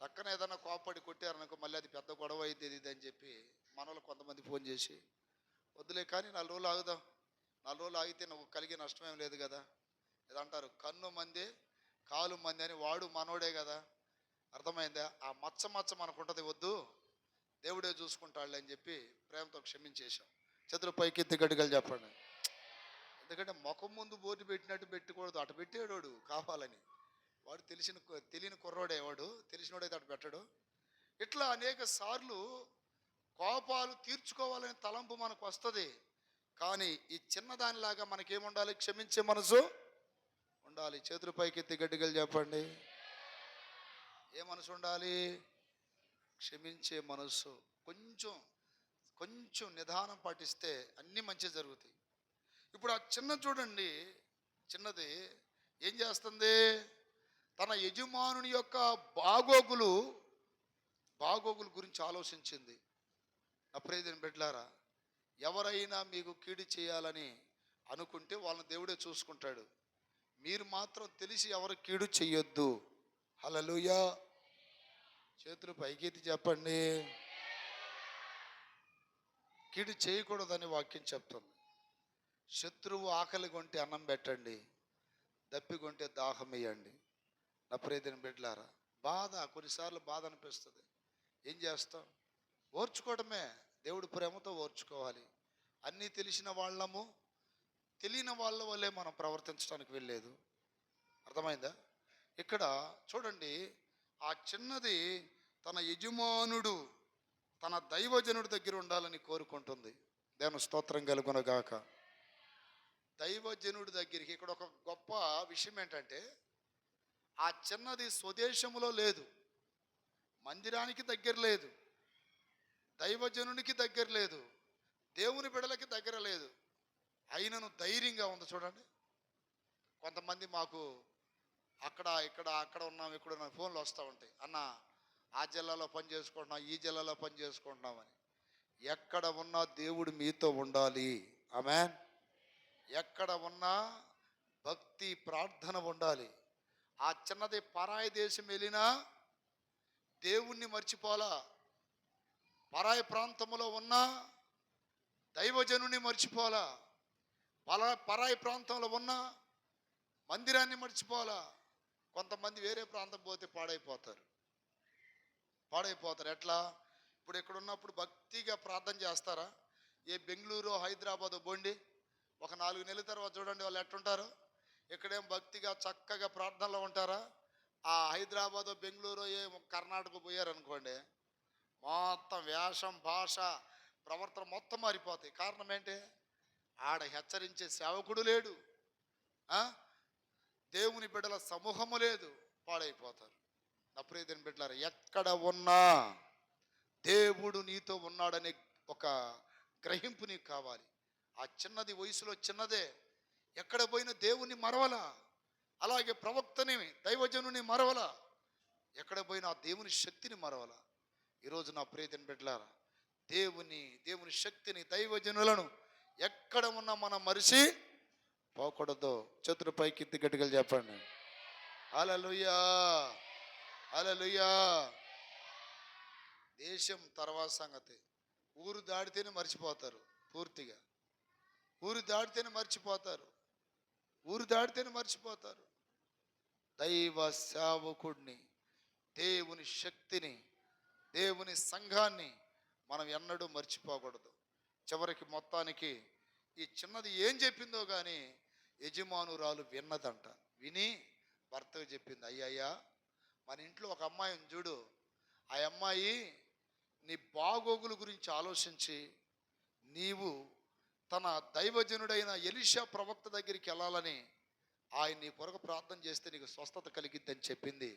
పక్కన ఏదైనా కోపడి కొట్టారనుకో మళ్ళీ అది పెద్ద గొడవ అయితే ఇది అని చెప్పి మన వాళ్ళు కొంతమంది ఫోన్ చేసి వద్దులే కానీ 4 రోజులు ఆగుదాం, 4 రోజులు ఆగితే నువ్వు కలిగే నష్టమేం లేదు కదా. ఏదంటారు కన్ను మంది కాలు మంది అని, వాడు మనోడే కదా, అర్థమైందా? ఆ మచ్చ మనకుంటుంది, వద్దు దేవుడే చూసుకుంటాడులే అని చెప్పి ప్రేమతో క్షమించేశాం. చేతులు పైకి ఎత్తి గట్టిగలు చెప్పండి. ఎందుకంటే ముఖం ముందు బోర్డు పెట్టినట్టు పెట్టకూడదు, అటు పెట్టాడు కావాలని. వాడు తెలియని కుర్రోడే, వాడు తెలిసినోడైతే అటు పెట్టడు. ఇట్లా అనేక సార్లు కోపాలు తీర్చుకోవాలనే తలంపు మనకు వస్తుంది. కానీ ఈ చిన్నదానిలాగా మనకేముండాలి? క్షమించే మనసు ఉండాలి. చేతులు పైకి ఎత్తి గట్టిగలు చెప్పండి. ఏ మనసు ఉండాలి? క్షమించే మనసు. కొంచెం నిదానం పాటిస్తే అన్నీ మంచి జరుగుతాయి. ఇప్పుడు ఆ చూడండి, చిన్నది ఏం చేస్తుంది? తన యజమానుని యొక్క బాగోగులు గురించి ఆలోచించింది. నా ప్రియమైన బిడ్డలారా, ఎవరైనా మీకు కీడు చేయాలని అనుకుంటే వాళ్ళని దేవుడే చూసుకుంటాడు. మీరు మాత్రం తెలిసి ఎవరు కీడు చెయ్యొద్దు. హల్లెలూయా. చేతులు పైకెత్తి చెప్పండి. కీడు చేయకూడదని వాక్యం చెప్తుంది. శత్రువు ఆకలి కొంటే అన్నం పెట్టండి, దప్పికొంటే దాహం వేయండి. నా ప్రియమైన బిడ్డలారా, కొన్నిసార్లు బాధ అనిపిస్తుంది. ఏం చేస్తాం? ఓర్చుకోవడమే. దేవుడి ప్రేమతో ఓర్చుకోవాలి. అన్నీ తెలిసిన వాళ్ళము తెలియని వాళ్ళ వల్లే మనం ప్రవర్తించడానికి వెళ్ళలేదు. అర్థమైందా? ఇక్కడ చూడండి, ఆ చిన్నది తన యజమానుడు తన దైవజనుడి దగ్గర ఉండాలని కోరుకుంటుంది. దేవుని స్తోత్రం కలుగునగాక. దైవజనుడి దగ్గరికి. ఇక్కడ ఒక గొప్ప విషయం ఏంటంటే, ఆ చిన్నది స్వదేశంలో లేదు, మందిరానికి దగ్గర లేదు, దైవజనునికి దగ్గర లేదు, దేవుని బిడలకి దగ్గర లేదు, అయినను ధైర్యంగా ఉంది. చూడండి, కొంతమంది మాకు అక్కడ ఉన్నాం ఇక్కడ ఉన్నాం ఫోన్లు వస్తూ ఉంటాయి, అన్న ఆ జిల్లాలో పని చేసుకుంటున్నాం, ఈ జిల్లాలో పని చేసుకుంటున్నామని. ఎక్కడ ఉన్నా దేవుడు మీతో ఉండాలి. ఆమేన్. ఎక్కడ ఉన్నా భక్తి ప్రార్థన ఉండాలి. ఆ చిన్నది పరాయి దేశం వెళ్ళినా దేవుణ్ణి మర్చిపోలా. పరాయి ప్రాంతంలో ఉన్న దైవజనుని మర్చిపోలా. పరాయి ప్రాంతంలో ఉన్న మందిరాన్ని మర్చిపోలా. కొంతమంది వేరే ప్రాంతం పోతే పాడైపోతారు. ఎట్లా? ఇప్పుడు ఇక్కడ ఉన్నప్పుడు భక్తిగా ప్రార్థన చేస్తారా? ఏ బెంగళూరు హైదరాబాద్ బోండి ఒక 4 నెలల తర్వాత చూడండి వాళ్ళు ఎట్టుంటారు. ఇక్కడేం భక్తిగా చక్కగా ప్రార్థనలో ఉంటారా? ఆ హైదరాబాద్ బెంగళూరు ఏ కర్ణాటక పోయారనుకోండి, మొత్తం వేషం భాష ప్రవర్తన మొత్తం మారిపోతాయి. కారణం ఏంటి? ఆడ హెచ్చరించే సేవకుడు లేడు, దేవుని బిడ్డల సమూహము లేదు, పాడైపోతారు. నా ప్రియమైన బిడ్డలారా, ఎక్కడ ఉన్నా దేవుడు నీతో ఉన్నాడనే ఒక గ్రహింపు నీకు కావాలి. ఆ చిన్నది వయసులో చిన్నదే, ఎక్కడ పోయినా దేవుని మరవలా. అలాగే ప్రవక్తని దైవజనుని మరవలా. ఎక్కడ పోయినా ఆ దేవుని శక్తిని మరవలా. ఈరోజు నా ప్రియమైన బిడ్డలారా, దేవుని శక్తిని దైవజనులను ఎక్కడ ఉన్నా మనం మరిచి పోకూడదు. చేతుల పైకి ఎత్తి గట్టిగా చెప్పండి హల్లెలూయా, హల్లెలూయా. దేశం తర్వాత సంగతి. ఊరు దాడితేనే మర్చిపోతారు పూర్తిగా. ఊరు దాడితేనే మర్చిపోతారు. దైవ సేవకుడిని, దేవుని శక్తిని, దేవుని సంఘాన్ని మనం ఎన్నడూ మర్చిపోకూడదు. చివరికి మొత్తానికి ఈ చిన్నది ఏం చెప్పిందో కానీ యజమానురాలు విన్నదంట. విని భర్తకు చెప్పింది, అయ్యయ్యా మన ఇంట్లో ఒక అమ్మాయిని చూడు, ఆ అమ్మాయి నీ బాగోగుల గురించి ఆలోచించి నీవు తన దైవజనుడైన ఎలీషా ప్రవక్త దగ్గరికి వెళ్ళాలని ఆయన నీ కొరకు ప్రార్థన చేస్తే నీకు స్వస్థత కలిగిద్దని చెప్పింది.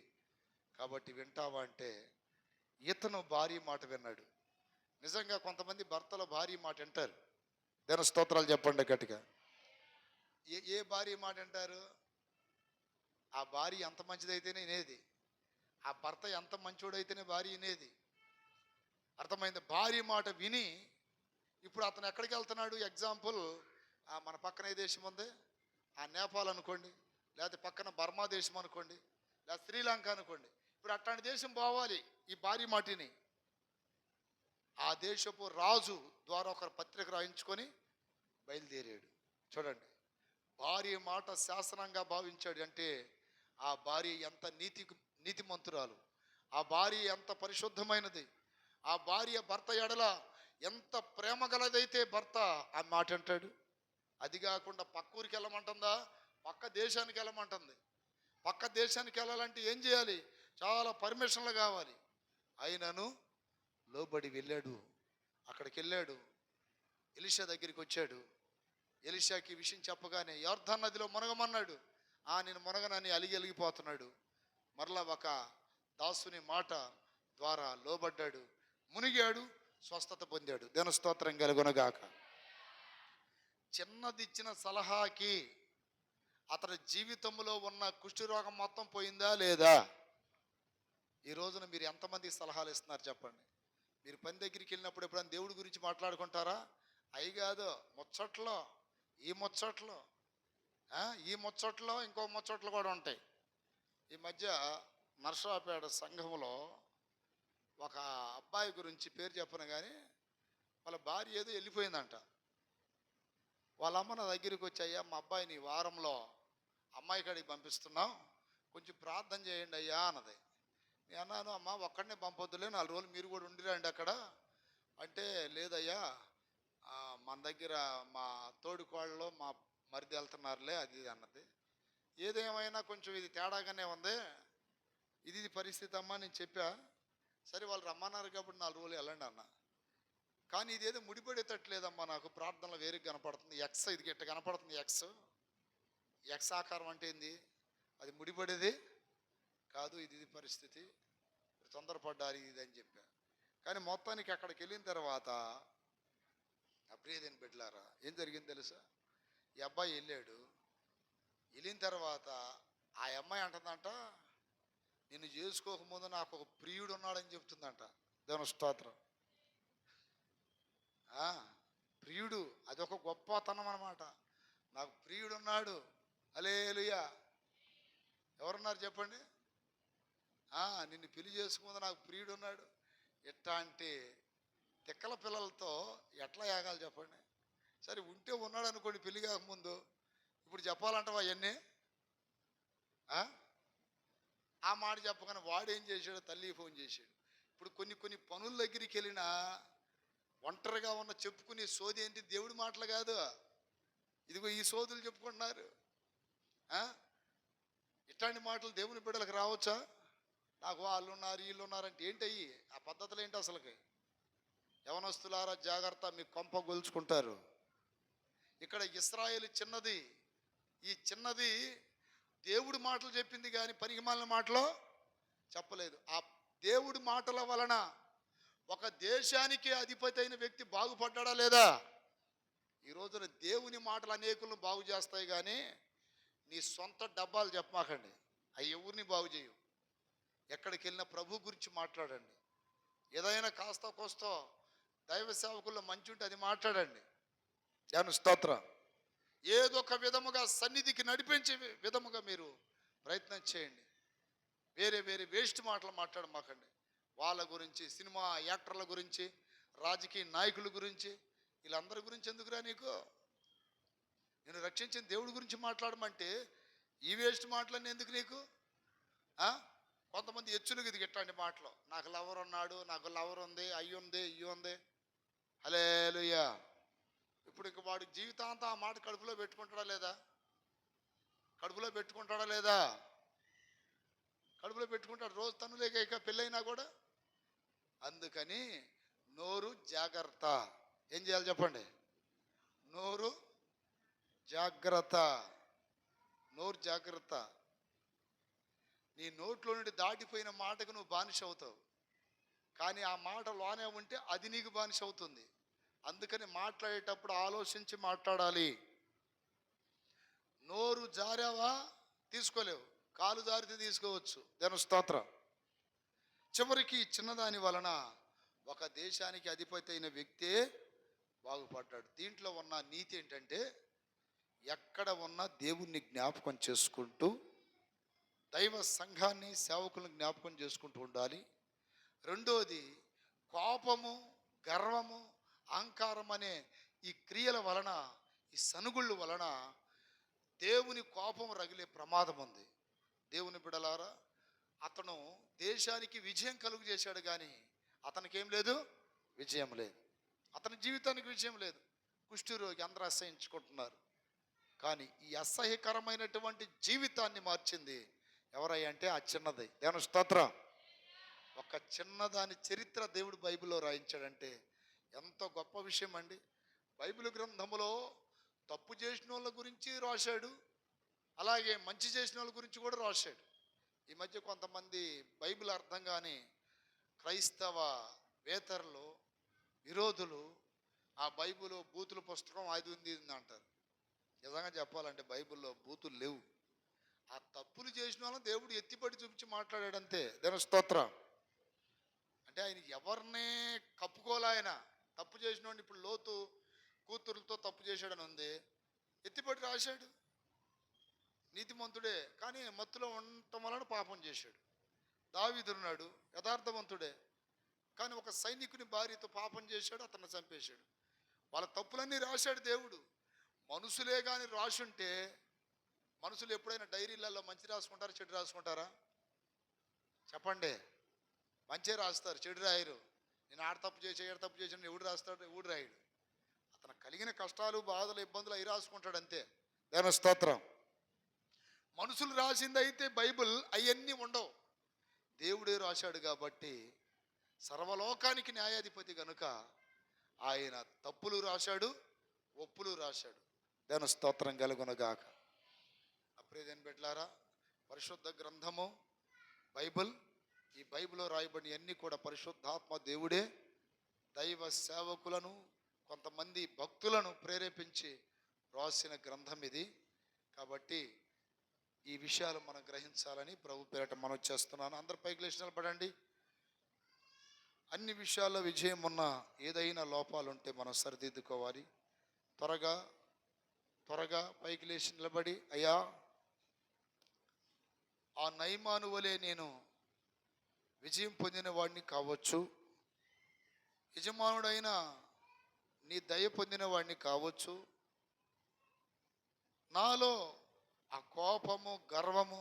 కాబట్టి వింటావా అంటే ఇతను భార్య మాట విన్నాడు. నిజంగా కొంతమంది భర్తల భార్య మాట వింటారు. దేవుని స్తోత్రాలు చెప్పండి గట్టిగా. ఏ భార్య మాట వింటారు? ఆ భార్య ఎంత మంచిదైతేనే వినేది, ఆ భర్త ఎంత మంచోడైతేనే భార్య వినేది. అర్థమైంది? భార్య మాట విని ఇప్పుడు అతను ఎక్కడికి వెళ్తున్నాడు? ఎగ్జాంపుల్, మన పక్కన ఏ దేశం ఉంది? ఆ నేపాల్ అనుకోండి, లేకపోతే పక్కన బర్మా దేశం అనుకోండి, లేదా శ్రీలంక అనుకోండి. ఇప్పుడు అట్లాంటి దేశం పోవాలి ఈ భార్య మాటిని. ఆ దేశపు రాజు ద్వారా ఒక పత్రిక రాయించుకొని బయలుదేరాడు. చూడండి, భార్య మాట శాసనంగా భావించాడు. అంటే ఆ భార్య ఎంత నీతిమంతురాలు, ఆ భార్య ఎంత పరిశుద్ధమైనది, ఆ భార్య భర్త ఎడల ఎంత ప్రేమ గలదైతే భర్త ఆ మాట అంటాడు. అది కాకుండా పక్క ఊరికి వెళ్ళమంటుందా, పక్క దేశానికి వెళ్ళమంటుంది. పక్క దేశానికి వెళ్ళాలంటే ఏం చేయాలి? చాలా పర్మిషన్లు కావాలి. అయినను లోబడి వెళ్ళాడు. అక్కడికి వెళ్ళాడు, ఎలీషా దగ్గరికి వచ్చాడు. ఎలీషాకి విషయం చెప్పగానే యోర్దాను నదిలో మునగమన్నాడు. నేను మునగనని అలిగిపోతున్నాడు. మరలా ఒక దాసుని మాట ద్వారా లోబడ్డాడు, మునిగాడు, స్వస్థత పొందాడు. దేవుని స్తోత్రం కలుగునుగాక. చిన్నదిచ్చిన సలహాకి అతని జీవితంలో ఉన్న కుష్ఠరోగం మొత్తం పోయిందా లేదా? ఈ రోజున మీరు ఎంతమందికి సలహాలు ఇస్తున్నారు చెప్పండి? మీరు పని దగ్గరికి వెళ్ళినప్పుడు ఎప్పుడైనా దేవుడి గురించి మాట్లాడుకుంటారా? అయి కాదు, ముచ్చట్లో ఈ ముచ్చట్లో ఇంకో ముచ్చట్లు కూడా ఉంటాయి. ఈ మధ్య నర్సరావుపేట సంఘంలో ఒక అబ్బాయి గురించి పేరు చెప్పను కానీ వాళ్ళ భార్య ఏదో వెళ్ళిపోయిందంట. వాళ్ళ అమ్మ నా దగ్గరికి వచ్చి, అయ్యా మా అబ్బాయిని వారంలో అమ్మాయి కాడికి పంపిస్తున్నాం, కొంచెం ప్రార్థన చేయండి అయ్యా అన్నది. నేను అన్నాను, అమ్మ ఒక్కడనే పంపొద్దులే, 4 రోజులు మీరు కూడా ఉండిరండి అక్కడ అంటే, లేదయ్యా మన దగ్గర మా తోడుకోళ్ళలో మా మరిది వెళ్తున్నారులే అది అన్నది. ఏదేమైనా కొంచెం ఇది తేడాగానే ఉంది, ఇది పరిస్థితి అమ్మా నేను చెప్పా. సరే వాళ్ళు రమ్మన్నారు కాబట్టి 4 రోజులు వెళ్ళండి అన్న. కానీ ఇదేదో ముడిపడేటట్లేదమ్మా, నాకు ప్రార్థనలో వేరే కనపడుతుంది. ఎక్స్ ఇది గిట్ట కనపడుతుంది. ఎక్స్ ఆకారం అంటే ఏంది? అది ముడిపడేది కాదు. ఇది పరిస్థితి, తొందరపడ్డారు ఇది అని చెప్పా. కానీ మొత్తానికి అక్కడికి వెళ్ళిన తర్వాత నా ప్రియమైన బిడ్డలారా ఏం జరిగింది తెలుసా? ఈ అబ్బాయి వెళ్ళిన తర్వాత ఆ అమ్మాయి అంటుందంట, నిన్ను చేసుకోకముందు నాకు ఒక ప్రియుడు ఉన్నాడని చెప్తుందంట. దేవుని స్తోత్రం. ఆ, ప్రియుడు అదొక గొప్పతనం అన్నమాట. నాకు ప్రియుడు ఉన్నాడు. హల్లెలూయా. ఎవరున్నారు చెప్పండి? నిన్ను పెళ్లి చేసుకుంది నాకు ప్రియుడు ఉన్నాడు. ఇట్లాంటి తిక్కల పిల్లలతో ఎట్లా యాగాలి చెప్పండి? సరే ఉంటే ఉన్నాడు అనుకోండి పెళ్లి కాకముందు, ఇప్పుడు చెప్పాలంటావా అవన్నీ? ఆ మాట చెప్పగానే వాడు ఏం చేశాడు? తల్లి ఫోన్ చేశాడు. ఇప్పుడు కొన్ని కొన్ని పనుల దగ్గరికి వెళ్ళినా ఒంటరిగా ఉన్న చెప్పుకునే సోది ఏంటి? దేవుడి మాటలు కాదు. ఇదిగో ఈ సోదులు చెప్పుకుంటున్నారు. ఇట్లాంటి మాటలు దేవుని బిడ్డలకు రావచ్చా? నాకు వాళ్ళు ఉన్నారు వీళ్ళు ఉన్నారంటే ఏంటయ్యి? ఆ పద్ధతులు ఏంటి అసలుకి? యవనస్తులారా జాగ్రత్త, మీ కొంప గొలుచుకుంటారు. ఇక్కడ ఇశ్రాయేలు చిన్నది, ఈ చిన్నది దేవుడి మాటలు చెప్పింది కానీ పనికిమాలిన మాటలు చెప్పలేదు. ఆ దేవుడి మాటల వలన ఒక దేశానికి అధిపతి అయిన వ్యక్తి బాగుపడ్డా లేదా? ఈ రోజున దేవుని మాటలు అనేకులను బాగు చేస్తాయి కానీ నీ సొంత డబ్బాలు చెప్పమాకండి, అవి ఎవరిని బాగు చేయవు. ఎక్కడికి వెళ్ళినా ప్రభు గురించి మాట్లాడండి. ఏదైనా కాస్త కోస్తో దైవ సేవకుల్లో మంచి ఉంటే అది మాట్లాడండి. దేవుని స్తోత్రం. ఏదో ఒక విధముగా సన్నిధికి నడిపించే విధముగా మీరు ప్రయత్నం చేయండి. వేరే వేరే వేస్ట్ మాటలు మాట్లాడమాకండి. వాళ్ళ గురించి, సినిమా యాక్టర్ల గురించి, రాజకీయ నాయకుల గురించి, వీళ్ళందరి గురించి ఎందుకురా నీకు? నేను రక్షించిన దేవుడి గురించి మాట్లాడమంటే ఈ వేస్ట్ మాటలన్నీ ఎందుకు నీకు? కొంతమంది ఎచ్చులు ఇది ఇట్లాంటి మాటలు, నాకు లవర్ ఉన్నాడు, నాకు లవర్ ఉంది, అయ్యి ఉంది, ఇయ్యి ఉంది. హల్లెలూయా. ఇప్పుడు ఇంక వాడు జీవితాంతం ఆ మాట కడుపులో పెట్టుకుంటాడా లేదా? కడుపులో పెట్టుకుంటాడా లేదా? కడుపులో పెట్టుకుంటాడు. రోజు తనులేక ఇక పెళ్ళైనా కూడా. అందుకని నోరు జాగ్రత్త. ఏం చేయాలి చెప్పండి? నోరు జాగ్రత్త. నోరు జాగ్రత్త. నీ నోట్లో నుండి దాటిపోయిన మాటకు నువ్వు బానిస అవుతావు, కానీ ఆ మాట లోనే ఉంటే అది నీకు బానిస అవుతుంది. అందుకని మాట్లాడేటప్పుడు ఆలోచించి మాట్లాడాలి. నోరు జారావా తీసుకోలేవు, కాలు జారితే తీసుకోవచ్చు. దేవుని స్తోత్రం. చివరికి చిన్నదాని వలన ఒక దేశానికి అధిపతి అయిన వ్యక్తే బాగుపడ్డాడు. దీంట్లో ఉన్న నీతి ఏంటంటే, ఎక్కడ ఉన్నా దేవుణ్ణి జ్ఞాపకం చేసుకుంటూ దైవ సంఘాన్ని, సేవకులను జ్ఞాపకం చేసుకుంటూ ఉండాలి. రెండోది, కోపము, గర్వము, అహంకారం అనే ఈ క్రియల వలన, ఈ సనుగుళ్ళు వలన దేవుని కోపం రగిలే ప్రమాదం ఉంది. దేవుని బిడలారా, అతను దేశానికి విజయం కలుగు చేశాడు కానీ అతనికి ఏం లేదు? విజయం లేదు. అతని జీవితానికి విజయం లేదు. కుష్ఠరోగి, అందరూ అసహించుకుంటున్నారు. కానీ ఈ అసహ్యకరమైనటువంటి జీవితాన్ని మార్చింది ఎవరయ్యా అంటే ఆ చిన్నది. దేవుని స్తోత్రం. ఒక చిన్నదాని చరిత్ర దేవుడు బైబిల్లో రాయించాడంటే ఎంత గొప్ప విషయం అండి. బైబిల్ గ్రంథములో తప్పు చేసిన వాళ్ళ గురించి రాశాడు, అలాగే మంచి చేసిన వాళ్ళ గురించి కూడా రాశాడు. ఈ మధ్య కొంతమంది బైబిల్ అర్థం కాని క్రైస్తవ వేతరులు, విరోధులు ఆ బైబిల్ బూతుల పుస్తకం అది ఉంది అంటారు. నిజంగా చెప్పాలంటే బైబిల్లో బూతులు లేవు. ఆ తప్పులు చేసిన వాళ్ళని దేవుడు ఎత్తిపడి చూపించి మాట్లాడాడంతే. దేవుని స్తోత్రం. అంటే ఆయన ఎవరిని కప్పుకోలే. ఆయన తప్పు చేసిన వాడిని, ఇప్పుడు లోతు కూతురులతో తప్పు చేశాడని ఉంది, ఎత్తిపడి రాశాడు. నీతిమంతుడే కానీ మత్తులో ఉండటం వలన పాపం చేశాడు. దావీదున్నాడు, యథార్థవంతుడే కానీ ఒక సైనికుని భార్యతో పాపం చేశాడు, అతన్ని చంపేశాడు. వాళ్ళ తప్పులన్నీ రాశాడు దేవుడు. మనుషులే కానీ రాసుంటే, మనుషులు ఎప్పుడైనా డైరీలలో మంచి రాసుకుంటారా, చెడు రాసుకుంటారా చెప్పండి? మంచిగా రాస్తారు, చెడు రాయరు. నేను ఆడ తప్పు చేసి ఏడు తప్పు చేసిన ఎవడు రాస్తాడు? ఎవడు రాయడు. అతను కలిగిన కష్టాలు, బాధలు, ఇబ్బందులు అవి రాసుకుంటాడు అంతే. దేవుని స్తోత్రం. మనుషులు రాసింది అయితే బైబిల్ అవన్నీ ఉండవు. దేవుడే రాశాడు కాబట్టి సర్వలోకానికి న్యాయాధిపతి కనుక ఆయన తప్పులు రాశాడు, ఒప్పులు రాశాడు. దేవుని స్తోత్రం కలుగునగాక. అప్రియదేని బిడ్డలారా, పరిశుద్ధ గ్రంథము బైబిల్, ఈ బైబిల్లో రాయబడిన అన్నీ కూడా పరిశుద్ధాత్మ దేవుడే దైవ సేవకులను, కొంతమంది భక్తులను ప్రేరేపించి రాసిన గ్రంథం ఇది. కాబట్టి ఈ విషయాలు మనం గ్రహించాలని ప్రభు పేరట మనం చేస్తున్నాను. అందరు పైకి లేచి నిలబడండి. అన్ని విషయాల్లో విజయం ఉన్న ఏదైనా లోపాలుంటే మనం సరిదిద్దుకోవాలి. త్వరగా త్వరగా పైకి లేచి నిలబడి, అయ్యా ఆ నయమాను వలె నేను విజయం పొందిన వాడిని కావచ్చు, యజమానుడైన నీ దయ పొందిన వాడిని కావచ్చు, నాలో ఆ కోపము, గర్వము,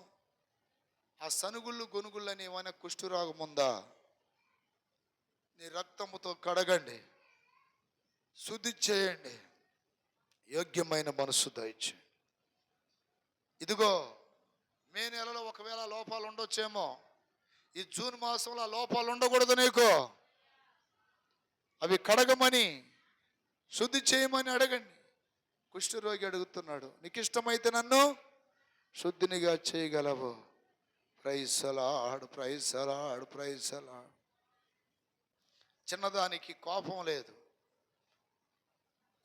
ఆ సనుగుళ్ళు గొనుగుళ్ళు అని ఏమైనా కుష్ఠరోగం ఉందా, నీ రక్తముతో కడగండి, శుద్ధి చేయండి, యోగ్యమైన మనస్సు దయచేయండి. ఇదిగో మే నెలలో ఒకవేళ లోపాలు ఉండొచ్చేమో, ఈ జూన్ మాసంలో ఆ లోపాలు ఉండకూడదు నీకు. అవి కడగమని, శుద్ధి చేయమని అడగండి. కుష్ఠరోగి అడుగుతున్నాడు, నీకు ఇష్టమైతే నన్ను శుద్ధినిగా చేయగలవు. ప్రైజ్ అలాడ్, ప్రైజ్ అలాడ్, ప్రైజ్ అలాడ్. చిన్నదానికి కోపం లేదు.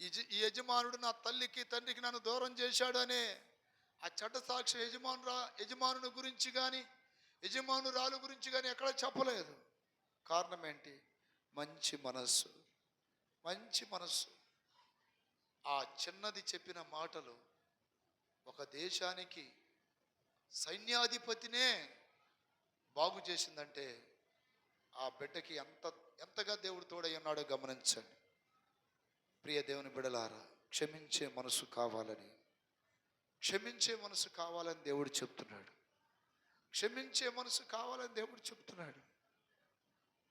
ఈ యజమానుడు నా తల్లికి తండ్రికి నన్ను దూరం చేశాడు అనే ఆ చెడ్డ సాక్షి యజమానుని గురించి కానీ యజమానురాలు గురించి కానీ ఎక్కడ చెప్పలేదు. కారణం ఏంటి? మంచి మనస్సు, మంచి మనస్సు. ఆ చిన్నది చెప్పిన మాటలు ఒక దేశానికి సైన్యాధిపతినే బాగు చేసిందంటే ఆ బిడ్డకి ఎంతగా దేవుడు తోడై ఉన్నాడో గమనించండి. ప్రియ దేవుని బిడ్డలారా, క్షమించే మనసు కావాలని, క్షమించే మనసు కావాలని దేవుడు చెప్తున్నాడు. క్షమించే మనసు కావాలని దేవుడు చెప్తున్నాడు.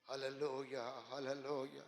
హల్లెలూయా, హల్లెలూయా.